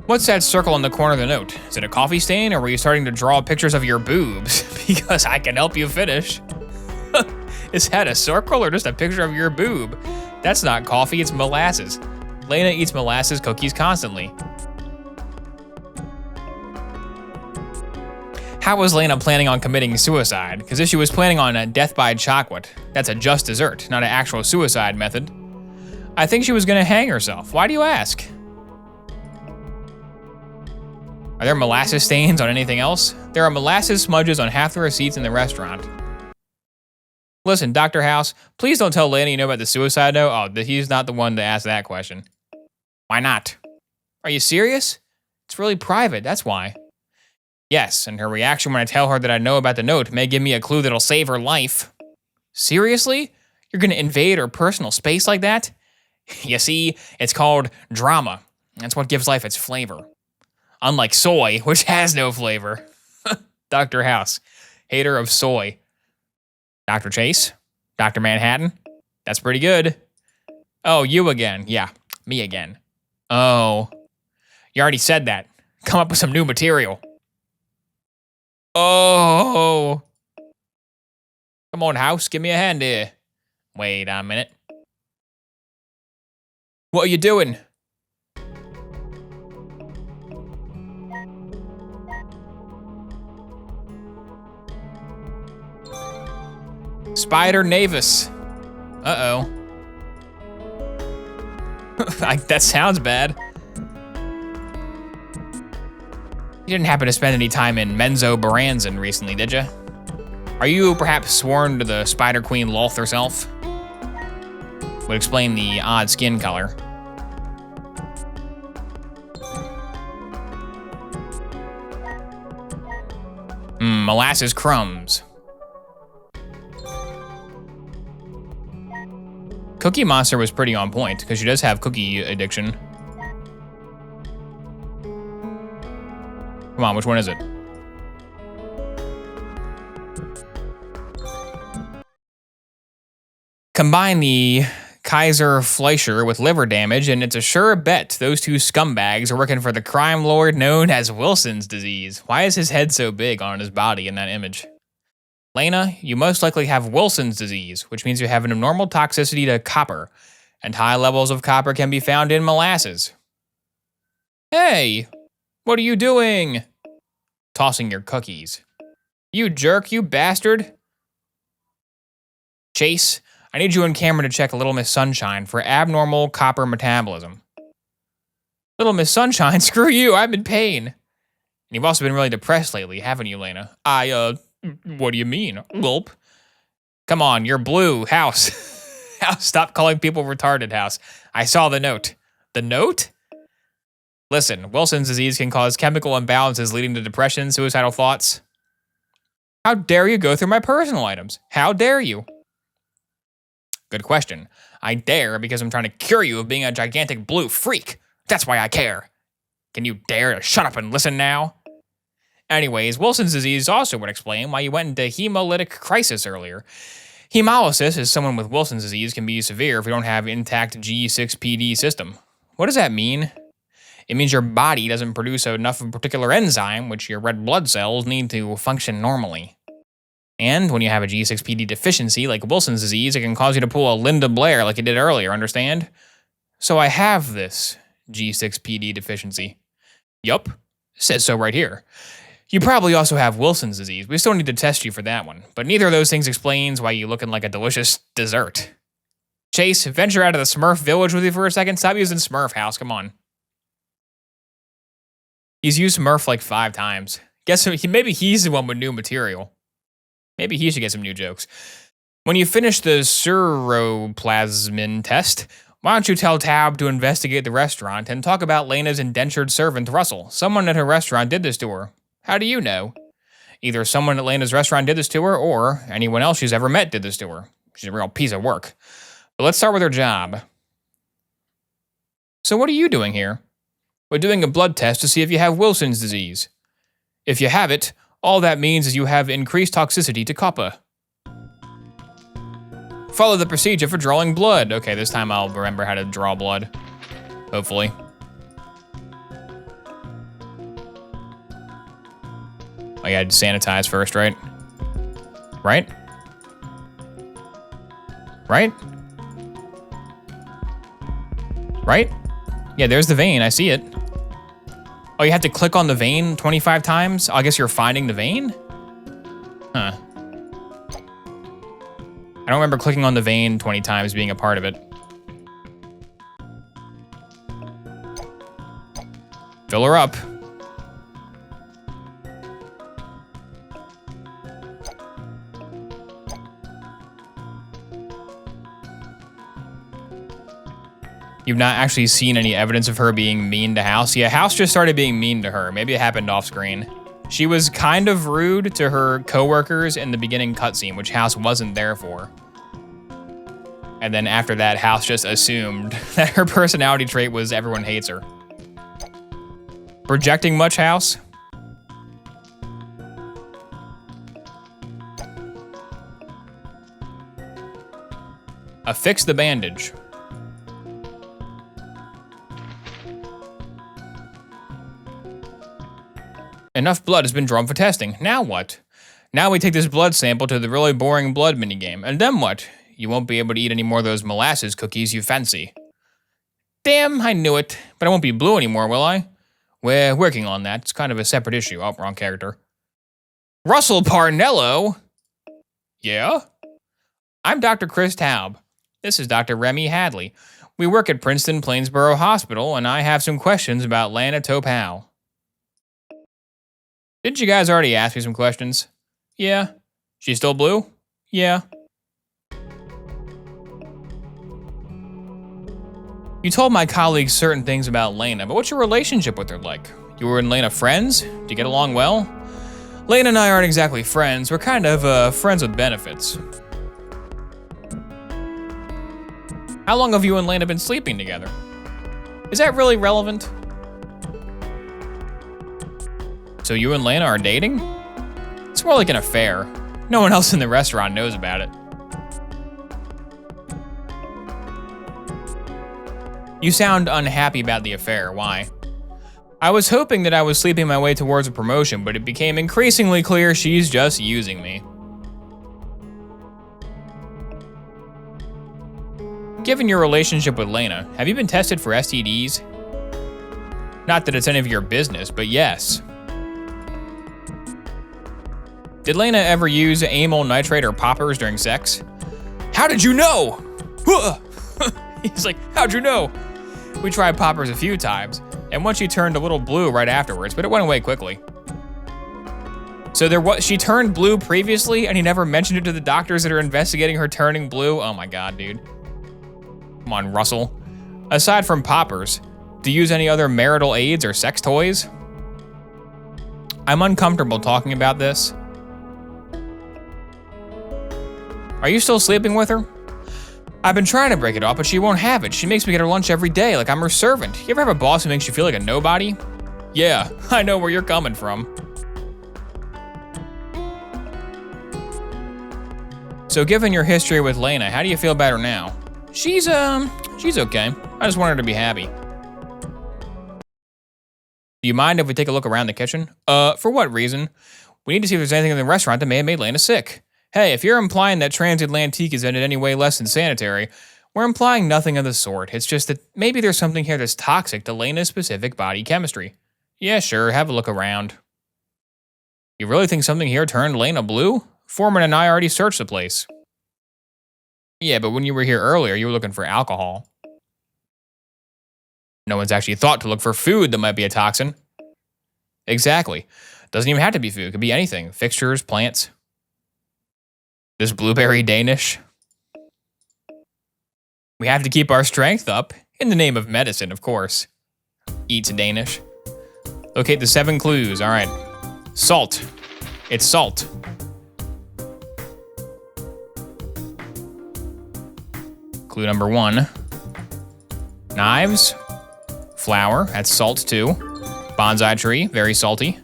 What's that circle in the corner of the note? Is it a coffee stain, or were you starting to draw pictures of your boobs? Because I can help you finish. Is that a circle or just a picture of your boob? That's not coffee, it's molasses. Lana eats molasses cookies constantly. How was Lana planning on committing suicide? Because if she was planning on a death by chocolate, that's a just dessert, not an actual suicide method. I think she was gonna hang herself. Why do you ask? Are there molasses stains on anything else? There are molasses smudges on half the receipts in the restaurant. Listen, Dr. House, please don't tell Lana you know about the suicide note. Oh, he's not the one to ask that question. Why not? Are you serious? It's really private, that's why. Yes, and her reaction when I tell her that I know about the note may give me a clue that'll save her life. Seriously? You're gonna invade her personal space like that? You see, it's called drama. That's what gives life its flavor. Unlike soy, which has no flavor. Dr. House, hater of soy. Dr. Chase? Dr. Manhattan? That's pretty good. Oh, you again. Yeah, me again. Oh. You already said that. Come up with some new material. Oh. Come on, House, give me a hand here. Wait a minute. What are you doing? Spider Navis. Uh-oh. That sounds bad. You didn't happen to spend any time in Menzo Baranzan recently, did you? Are you perhaps sworn to the Spider Queen Loth herself? Would explain the odd skin color. Molasses crumbs. Cookie Monster was pretty on point, because she does have cookie addiction. Come on, which one is it? Combine the Kaiser Fleischer with liver damage, and it's a sure bet those two scumbags are working for the crime lord known as Wilson's disease. Why is his head so big on his body in that image? Lana, you most likely have Wilson's disease, which means you have an abnormal toxicity to copper, and high levels of copper can be found in molasses. Hey, what are you doing? Tossing your cookies. You jerk, you bastard. Chase, I need you and Cameron to check Little Miss Sunshine for abnormal copper metabolism. Little Miss Sunshine, screw you, I'm in pain. And you've also been really depressed lately, haven't you, Lana? What do you mean? Gulp. Come on, you're blue, House. House, stop calling people retarded, House. I saw the note. The note? Listen, Wilson's disease can cause chemical imbalances leading to depression, suicidal thoughts. How dare you go through my personal items? How dare you? Good question. I dare because I'm trying to cure you of being a gigantic blue freak. That's why I care. Can you dare to shut up and listen now? Anyways, Wilson's disease also would explain why you went into hemolytic crisis earlier. Hemolysis, as someone with Wilson's disease, can be severe if you don't have intact G6PD system. What does that mean? It means your body doesn't produce enough of a particular enzyme, which your red blood cells need to function normally. And when you have a G6PD deficiency, like Wilson's disease, it can cause you to pull a Linda Blair like you did earlier, understand? So I have this G6PD deficiency. Yup, says so right here. You probably also have Wilson's disease. We still need to test you for that one, but neither of those things explains why you're looking like a delicious dessert. Chase, venture out of the Smurf village with you for a second. Stop using Smurf, House, come on. He's used Smurf like 5 times. Guess who? Maybe he's the one with new material. Maybe he should get some new jokes. When you finish the seroplasmin test, why don't you tell Tab to investigate the restaurant and talk about Lana's indentured servant, Russell? Someone at her restaurant did this to her. How do you know? Either someone at Lana's restaurant did this to her, or anyone else she's ever met did this to her. She's a real piece of work. But let's start with her job. So what are you doing here? We're doing a blood test to see if you have Wilson's disease. If you have it, all that means is you have increased toxicity to copper. Follow the procedure for drawing blood. Okay, this time I'll remember how to draw blood. Hopefully. I gotta sanitize first, right? Right? Right? Right? Yeah, there's the vein, I see it. Oh, you have to click on the vein 25 times? I guess you're finding the vein? Huh. I don't remember clicking on the vein 20 times being a part of it. Fill her up. You've not actually seen any evidence of her being mean to House? Yeah, House just started being mean to her. Maybe it happened off screen. She was kind of rude to her coworkers in the beginning cutscene, which House wasn't there for. And then after that, House just assumed that her personality trait was everyone hates her. Projecting much, House? Affix the bandage. Enough blood has been drawn for testing. Now what? Now we take this blood sample to the really boring blood minigame. And then what? You won't be able to eat any more of those molasses cookies you fancy. Damn, I knew it. But I won't be blue anymore, will I? We're working on that. It's kind of a separate issue. Oh, wrong character. Russell Parnello? Yeah? I'm Dr. Chris Taub. This is Dr. Remy Hadley. We work at Princeton Plainsboro Hospital, and I have some questions about Lana Topau. Didn't you guys already ask me some questions? Yeah. She's still blue? Yeah. You told my colleagues certain things about Lana, but what's your relationship with her like? You and Lana friends? Do you get along well? Lana and I aren't exactly friends. We're kind of friends with benefits. How long have you and Lana been sleeping together? Is that really relevant? So you and Lana are dating? It's more like an affair. No one else in the restaurant knows about it. You sound unhappy about the affair. Why? I was hoping that I was sleeping my way towards a promotion, but it became increasingly clear she's just using me. Given your relationship with Lana, have you been tested for STDs? Not that it's any of your business, but yes. Did Lana ever use amyl nitrate or poppers during sex? How did you know? He's like, how'd you know? We tried poppers a few times, and once she turned a little blue right afterwards, but it went away quickly. So she turned blue previously, and he never mentioned it to the doctors that are investigating her turning blue? Oh my god, dude. Come on, Russell. Aside from poppers, do you use any other marital aids or sex toys? I'm uncomfortable talking about this. Are you still sleeping with her? I've been trying to break it off, but she won't have it. She makes me get her lunch every day, like I'm her servant. You ever have a boss who makes you feel like a nobody? Yeah, I know where you're coming from. So given your history with Lana, how do you feel about her now? She's okay. I just want her to be happy. Do you mind if we take a look around the kitchen? For what reason? We need to see if there's anything in the restaurant that may have made Lana sick. Hey, if you're implying that transatlantique is in any way less than sanitary, we're implying nothing of the sort. It's just that maybe there's something here that's toxic to Lana's specific body chemistry. Yeah, sure, have a look around. You really think something here turned Lana blue? Foreman and I already searched the place. Yeah, but when you were here earlier, you were looking for alcohol. No one's actually thought to look for food that might be a toxin. Exactly. Doesn't even have to be food. It could be anything. Fixtures, plants. This blueberry Danish. We have to keep our strength up, in the name of medicine, of course. Eats Danish. Locate the 7 clues, all right. Salt. It's salt. Clue number 1. Knives. Flour, that's salt too. Bonsai tree, very salty.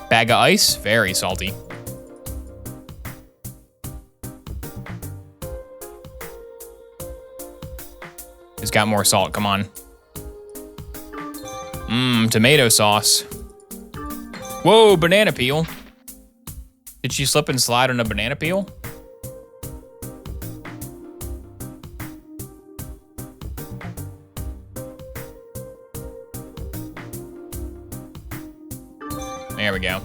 Bag of ice, very salty. It's got more salt, come on. Tomato sauce. Whoa, banana peel. Did she slip and slide on a banana peel? There we go.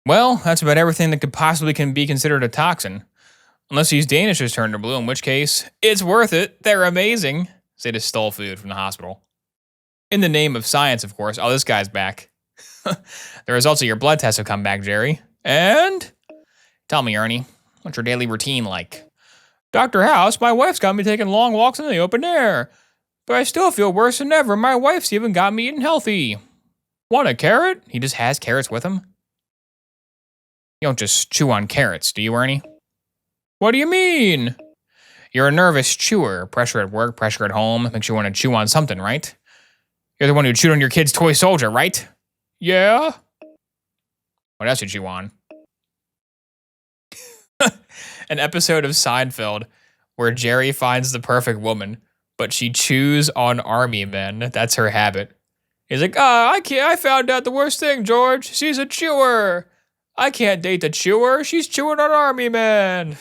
Well, that's about everything that could possibly be considered a toxin. Unless these Danishes turned her blue, in which case, it's worth it. They're amazing. So they just stole food from the hospital. In the name of science, of course. Oh, this guy's back. The results of your blood tests have come back, Jerry. And? Tell me, Ernie, what's your daily routine like? Dr. House, my wife's got me taking long walks in the open air. But I still feel worse than ever. My wife's even got me eating healthy. Want a carrot? He just has carrots with him? You don't just chew on carrots, do you, Ernie? What do you mean? You're a nervous chewer. Pressure at work, pressure at home. Makes you want to chew on something, right? You're the one who chewed on your kid's toy soldier, right? Yeah? What else did you chew on? An episode of Seinfeld where Jerry finds the perfect woman, but she chews on army men. That's her habit. He's like, I found out the worst thing, George. She's a chewer. I can't date the chewer. She's chewing on army men.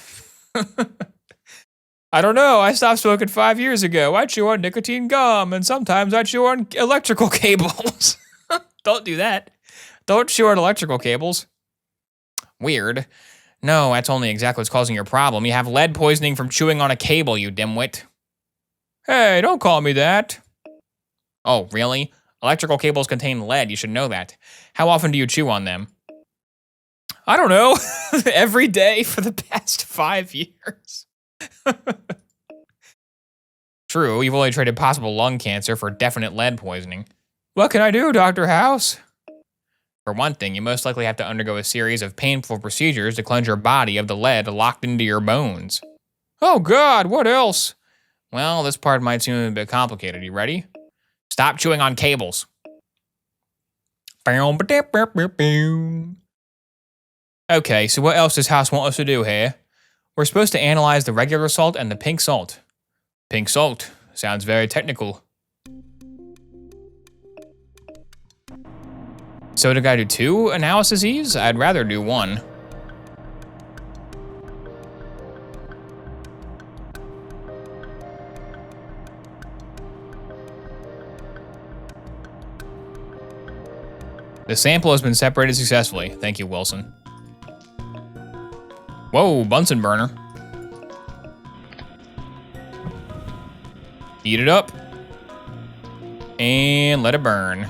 I don't know. I stopped smoking 5 years ago. I chew on nicotine gum, and sometimes I chew on electrical cables. Don't do that. Don't chew on electrical cables. Weird. No, that's only exactly what's causing your problem. You have lead poisoning from chewing on a cable, you dimwit. Hey, don't call me that. Oh, really? Electrical cables contain lead. You should know that. How often do you chew on them? I don't know. Every day for the past 5 years. True, you've only traded possible lung cancer for definite lead poisoning. What can I do, Dr. House? For one thing, you most likely have to undergo a series of painful procedures to cleanse your body of the lead locked into your bones. Oh God, what else? Well, this part might seem a bit complicated. You ready? Stop chewing on cables. Okay, so what else does House want us to do here? We're supposed to analyze the regular salt and the pink salt. Pink salt. Sounds very technical. So did I do 2 analyses? I'd rather do 1. The sample has been separated successfully. Thank you, Wilson. Whoa, Bunsen burner. Heat it up. And let it burn.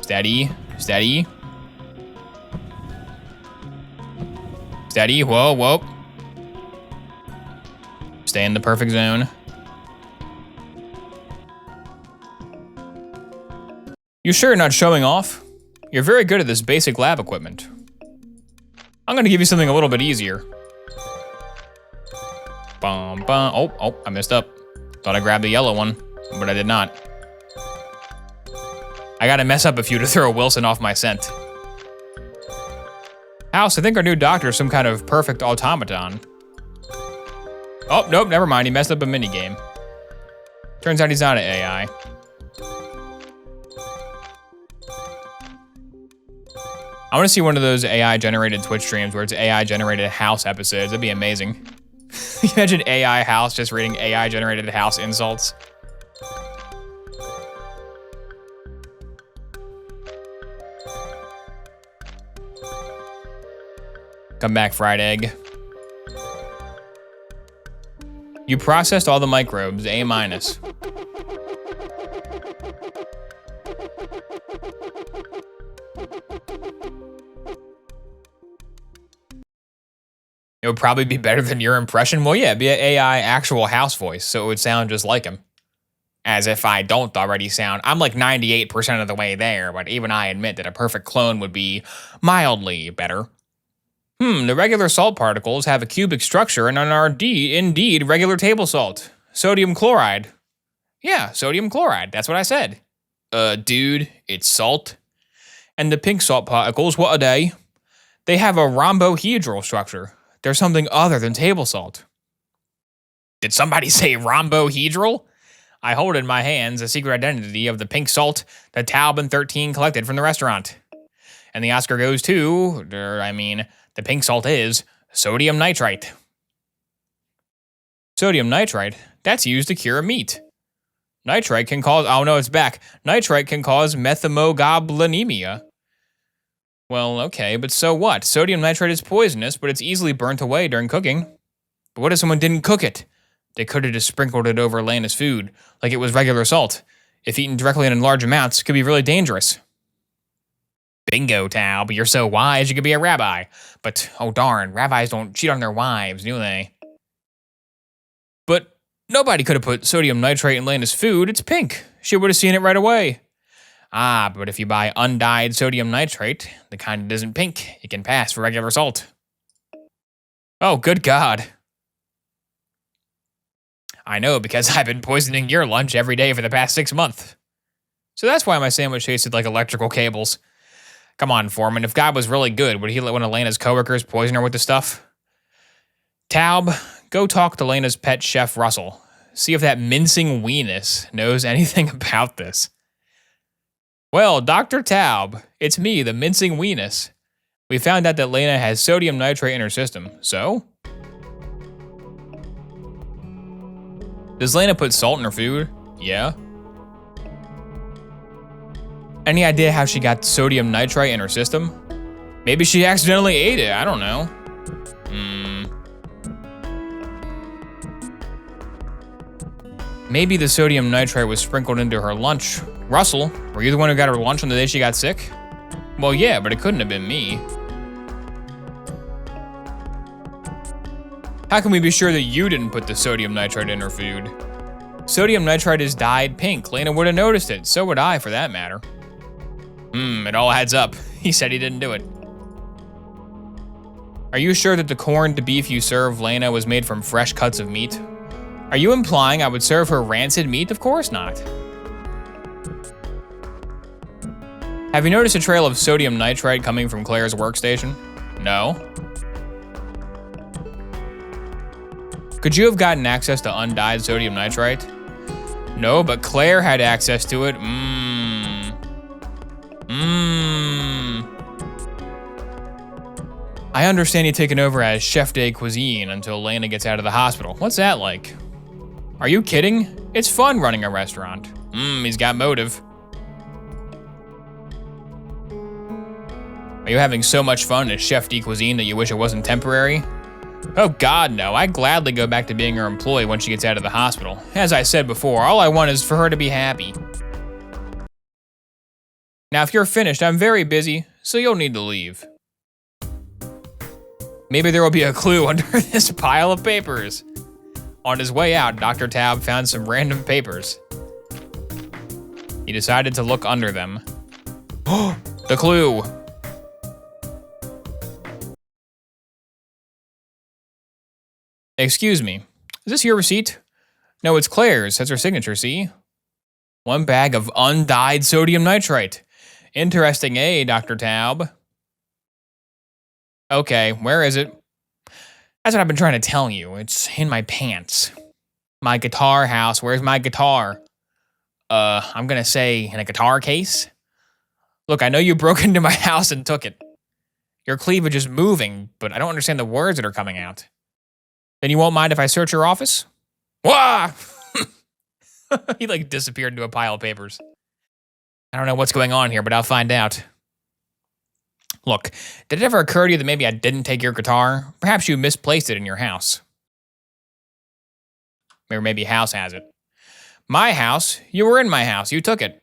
Steady, steady. Steady, whoa, whoa. Stay in the perfect zone. You sure you're not showing off? You're very good at this basic lab equipment. I'm gonna give you something a little bit easier. Bum, bum. Oh, I messed up. Thought I grabbed the yellow one, but I did not. I gotta mess up a few to throw Wilson off my scent. House, I think our new doctor is some kind of perfect automaton. Oh, nope, never mind. He messed up a minigame. Turns out he's not an AI. I want to see one of those AI-generated Twitch streams where it's AI-generated House episodes. That'd be amazing. Imagine AI House just reading AI-generated House insults. Come back, fried egg. You processed all the microbes, A-. It would probably be better than your impression. Well, yeah, it'd be an AI actual House voice, so it would sound just like him. As if I don't already sound. I'm like 98% of the way there, but even I admit that a perfect clone would be mildly better. The regular salt particles have a cubic structure and are indeed regular table salt. Sodium chloride. Yeah, sodium chloride. That's what I said. Dude, it's salt. And the pink salt particles, what are they? They have a rhombohedral structure. They're something other than table salt. Did somebody say rhombohedral? I hold in my hands the secret identity of the pink salt that Taub and 13 collected from the restaurant. And the Oscar goes to, the pink salt is sodium nitrite. Sodium nitrite? That's used to cure meat. Nitrite can cause, oh no, it's back. Nitrite can cause methemoglobinemia. Well, okay, but so what? Sodium nitrite is poisonous, but it's easily burnt away during cooking. But what if someone didn't cook it? They could have just sprinkled it over Lana's food, like it was regular salt. If eaten directly in large amounts, it could be really dangerous. Bingo, Taub, you're so wise you could be a rabbi. But, oh darn, rabbis don't cheat on their wives, do they? But nobody could have put sodium nitrate in Lana's food. It's pink. She would have seen it right away. Ah, but if you buy undyed sodium nitrate, the kind that isn't pink, it can pass for regular salt. Oh, good God. I know, because I've been poisoning your lunch every day for the past 6 months. So that's why my sandwich tasted like electrical cables. Come on, Foreman, if God was really good, would he let one of Lana's coworkers poison her with the stuff? Taub, go talk to Lana's pet chef, Russell. See if that mincing weenus knows anything about this. Well, Dr. Taub, it's me, the mincing weenus. We found out that Lana has sodium nitrate in her system, so? Does Lana put salt in her food? Yeah. Any idea how she got sodium nitrite in her system? Maybe she accidentally ate it, I don't know. Maybe the sodium nitrite was sprinkled into her lunch. Russell, were you the one who got her lunch on the day she got sick? Well, yeah, but it couldn't have been me. How can we be sure that you didn't put the sodium nitrite in her food? Sodium nitrite is dyed pink. Lana would have noticed it. So would I, for that matter. It all adds up. He said he didn't do it. Are you sure that the corned beef you serve Lana was made from fresh cuts of meat? Are you implying I would serve her rancid meat? Of course not. Have you noticed a trail of sodium nitrite coming from Claire's workstation? No. Could you have gotten access to undyed sodium nitrite? No, but Claire had access to it. I understand you've taken over as chef de cuisine until Lana gets out of the hospital. What's that like? Are you kidding? It's fun running a restaurant. He's got motive. Are you having so much fun as chef de cuisine that you wish it wasn't temporary? Oh God, no. I'd gladly go back to being her employee when she gets out of the hospital. As I said before, all I want is for her to be happy. Now, if you're finished, I'm very busy, so you'll need to leave. Maybe there will be a clue under this pile of papers. On his way out, Dr. Taub found some random papers. He decided to look under them. The clue. Excuse me, is this your receipt? No, it's Claire's. That's her signature, see? 1 bag of undyed sodium nitrite. Interesting, eh, Dr. Taub? Okay, where is it? That's what I've been trying to tell you. It's in my pants. My guitar house. Where's my guitar? I'm gonna say in a guitar case? Look, I know you broke into my house and took it. Your cleavage is moving, but I don't understand the words that are coming out. Then you won't mind if I search your office? Wah! He disappeared into a pile of papers. I don't know what's going on here, but I'll find out. Look, did it ever occur to you that maybe I didn't take your guitar? Perhaps you misplaced it in your house. Or maybe House has it. My house? You were in my house. You took it.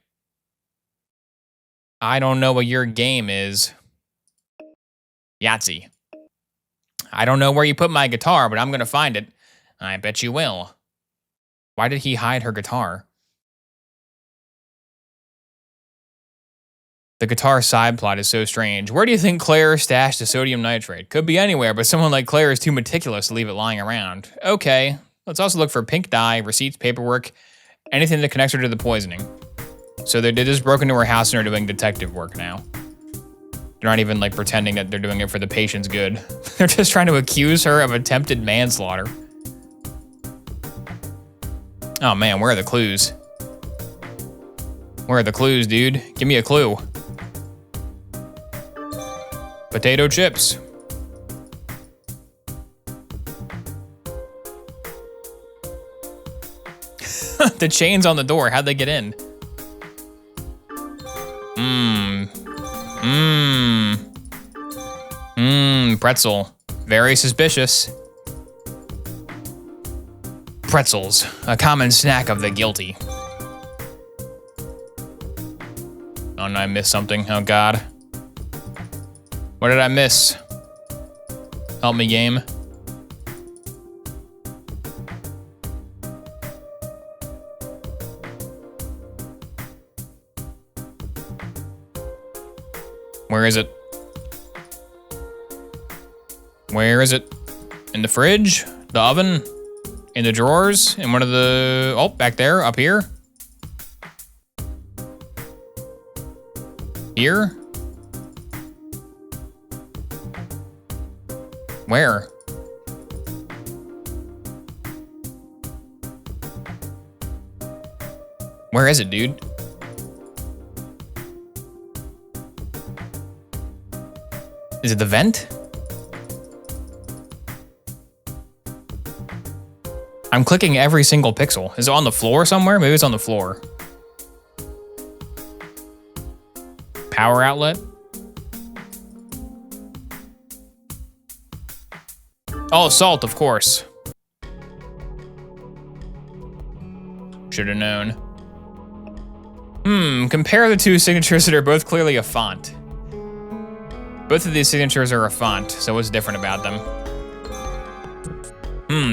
I don't know what your game is. Yahtzee. I don't know where you put my guitar, but I'm going to find it. I bet you will. Why did he hide her guitar? The guitar side plot is so strange. Where do you think Claire stashed the sodium nitrate? Could be anywhere, but someone like Claire is too meticulous to leave it lying around. Okay, let's also look for pink dye, receipts, paperwork, anything that connects her to the poisoning. So they just broke into her house and are doing detective work now. They're not even like pretending that they're doing it for the patient's good. They're just trying to accuse her of attempted manslaughter. Oh man, where are the clues? Where are the clues, dude? Give me a clue. Potato chips. The chains on the door, how'd they get in? Pretzel. Very suspicious. Pretzels, a common snack of the guilty. Oh no, I missed something. Oh God. What did I miss? Help me, game. Where is it? Where is it? In the fridge? The oven? In the drawers? In one of the... Oh, back there, up here? Here? Where? Where is it, dude? Is it the vent? I'm clicking every single pixel. Is it on the floor somewhere? Maybe it's on the floor. Power outlet? Oh, salt, of course. Should have known. Compare the two signatures that are both clearly a font. Both of these signatures are a font, so what's different about them?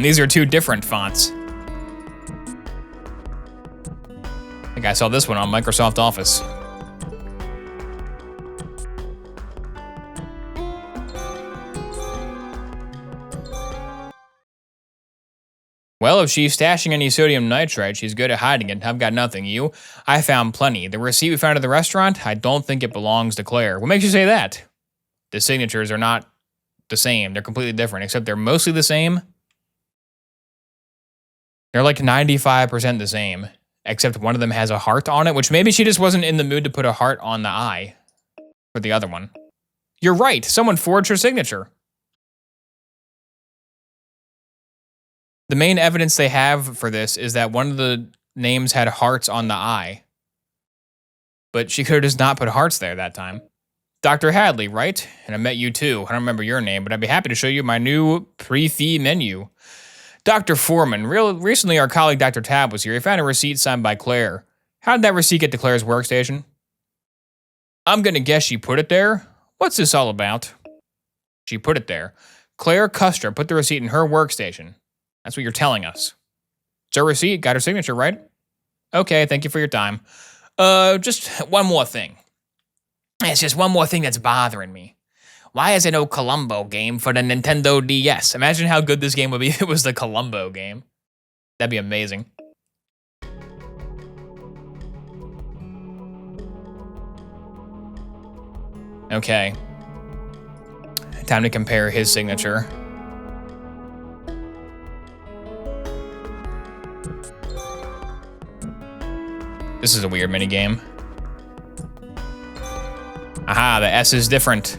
These are two different fonts. I think I saw this one on Microsoft Office. Well, if she's stashing any sodium nitrite, she's good at hiding it. I've got nothing. You? I found plenty. The receipt we found at the restaurant, I don't think it belongs to Claire. What makes you say that? The signatures are not the same. They're completely different, except they're mostly the same. They're like 95% the same, except one of them has a heart on it, which maybe she just wasn't in the mood to put a heart on the eye for the other one. You're right. Someone forged her signature. The main evidence they have for this is that one of the names had hearts on the eye. But she could have just not put hearts there that time. Dr. Hadley, right? And I met you too. I don't remember your name, but I'd be happy to show you my new pre-fee menu. Dr. Foreman, recently our colleague Dr. Tab was here. He found a receipt signed by Claire. How did that receipt get to Claire's workstation? I'm gonna guess she put it there. What's this all about? She put it there. Claire Custer put the receipt in her workstation. That's what you're telling us. It's her receipt, got her signature, right? Okay, thank you for your time. Just one more thing. It's just one more thing that's bothering me. Why is there no Columbo game for the Nintendo DS? Imagine how good this game would be if it was the Columbo game. That'd be amazing. Okay. Time to compare his signature. This is a weird minigame. Aha, the S is different.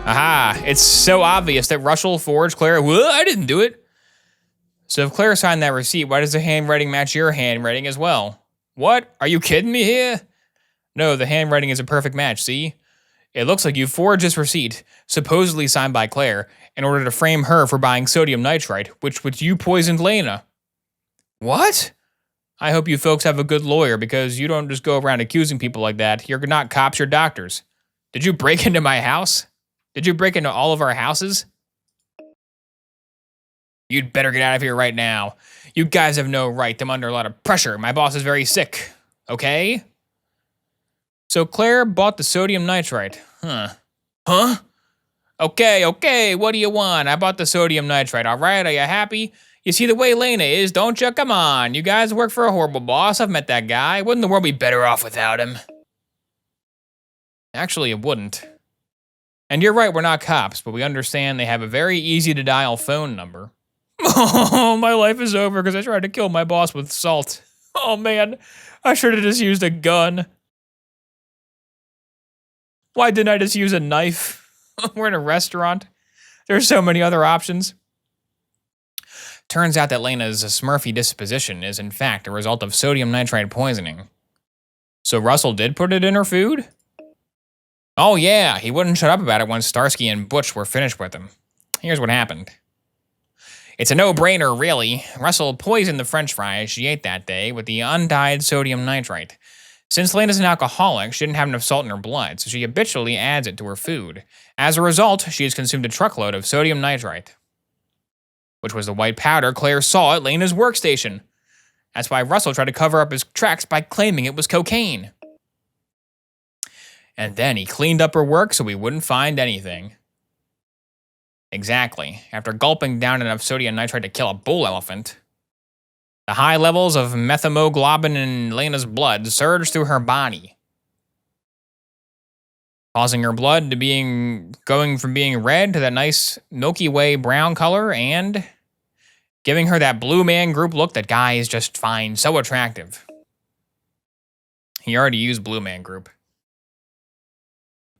Aha, it's so obvious that Russell forged Claire. Well, I didn't do it. So if Claire signed that receipt, why does the handwriting match your handwriting as well? What? Are you kidding me here? No, the handwriting is a perfect match, see? It looks like you forged this receipt, supposedly signed by Claire, in order to frame her for buying sodium nitrite, which you poisoned Lana. What? I hope you folks have a good lawyer because you don't just go around accusing people like that. You're not cops, you're doctors. Did you break into my house? Did you break into all of our houses? You'd better get out of here right now. You guys have no right. I'm under a lot of pressure. My boss is very sick. Okay? So Claire bought the sodium nitrite. Huh? Okay, what do you want? I bought the sodium nitrite, all right? Are you happy? You see the way Lana is, don't you? Come on. You guys work for a horrible boss. I've met that guy. Wouldn't the world be better off without him? Actually, it wouldn't. And you're right, we're not cops, but we understand they have a very easy-to-dial phone number. Oh, my life is over because I tried to kill my boss with salt. Oh, man. I should have just used a gun. Why didn't I just use a knife? We're in a restaurant. There's so many other options. Turns out that Lana's Smurfy disposition is in fact a result of sodium nitrite poisoning. So Russell did put it in her food? Oh yeah, he wouldn't shut up about it when Starsky and Butch were finished with him. Here's what happened. It's a no-brainer, really. Russell poisoned the french fries she ate that day with the undyed sodium nitrite. Since Lana's an alcoholic, she didn't have enough salt in her blood, so she habitually adds it to her food. As a result, she has consumed a truckload of sodium nitrite, which was the white powder Claire saw at Lana's workstation. That's why Russell tried to cover up his tracks by claiming it was cocaine. And then he cleaned up her work so we wouldn't find anything. Exactly. After gulping down enough sodium nitrite to kill a bull elephant, the high levels of methemoglobin in Lana's blood surged through her body, causing her blood to going from being red to that nice Milky Way brown color and giving her that blue man group look that guys just find so attractive. He already used blue man group.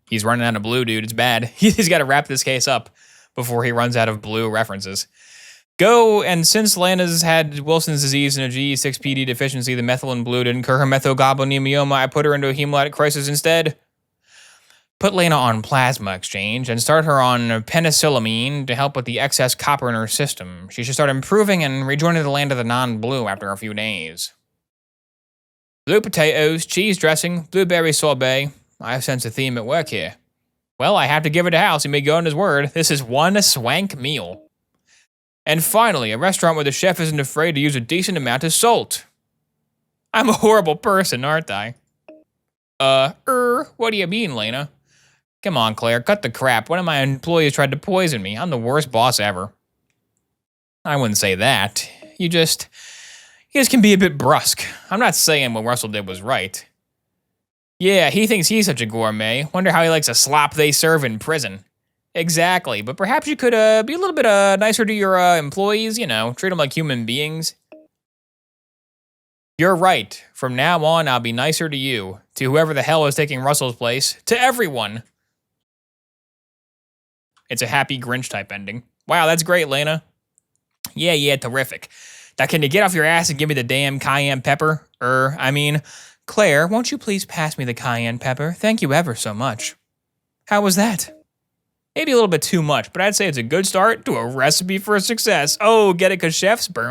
He's running out of blue, dude. It's bad. He's got to wrap this case up before he runs out of blue references. And since Lana's had Wilson's disease and a G6PD deficiency, the methylene blue didn't cure her methylglobinemioma. I put her into a hemolytic crisis instead. Put Lana on plasma exchange and start her on penicillamine to help with the excess copper in her system. She should start improving and rejoining the land of the non-blue after a few days. Blue potatoes, cheese dressing, blueberry sorbet. I sense a theme at work here. Well, I have to give it to House. He may go on his word. This is one swank meal. And finally, a restaurant where the chef isn't afraid to use a decent amount of salt. I'm a horrible person, aren't I? What do you mean, Lana? Come on, Claire, cut the crap. One of my employees tried to poison me. I'm the worst boss ever. I wouldn't say that. You guys can be a bit brusque. I'm not saying what Russell did was right. Yeah, he thinks he's such a gourmet. Wonder how he likes the slop they serve in prison. Exactly, but perhaps you could be a little bit nicer to your employees, treat them like human beings. You're right. From now on, I'll be nicer to you, to whoever the hell is taking Russell's place, to everyone. It's a happy Grinch type ending. Wow, that's great, Lana. Yeah, terrific. Now, can you get off your ass and give me the damn cayenne pepper? Claire, won't you please pass me the cayenne pepper? Thank you ever so much. How was that? Maybe a little bit too much, but I'd say it's a good start to a recipe for success. Oh, get it, 'cause chefs? All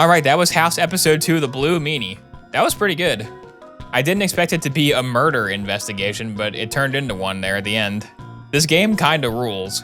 right, that was House Episode 2, The Blue Meanie. That was pretty good. I didn't expect it to be a murder investigation, but it turned into one there at the end. This game kinda rules.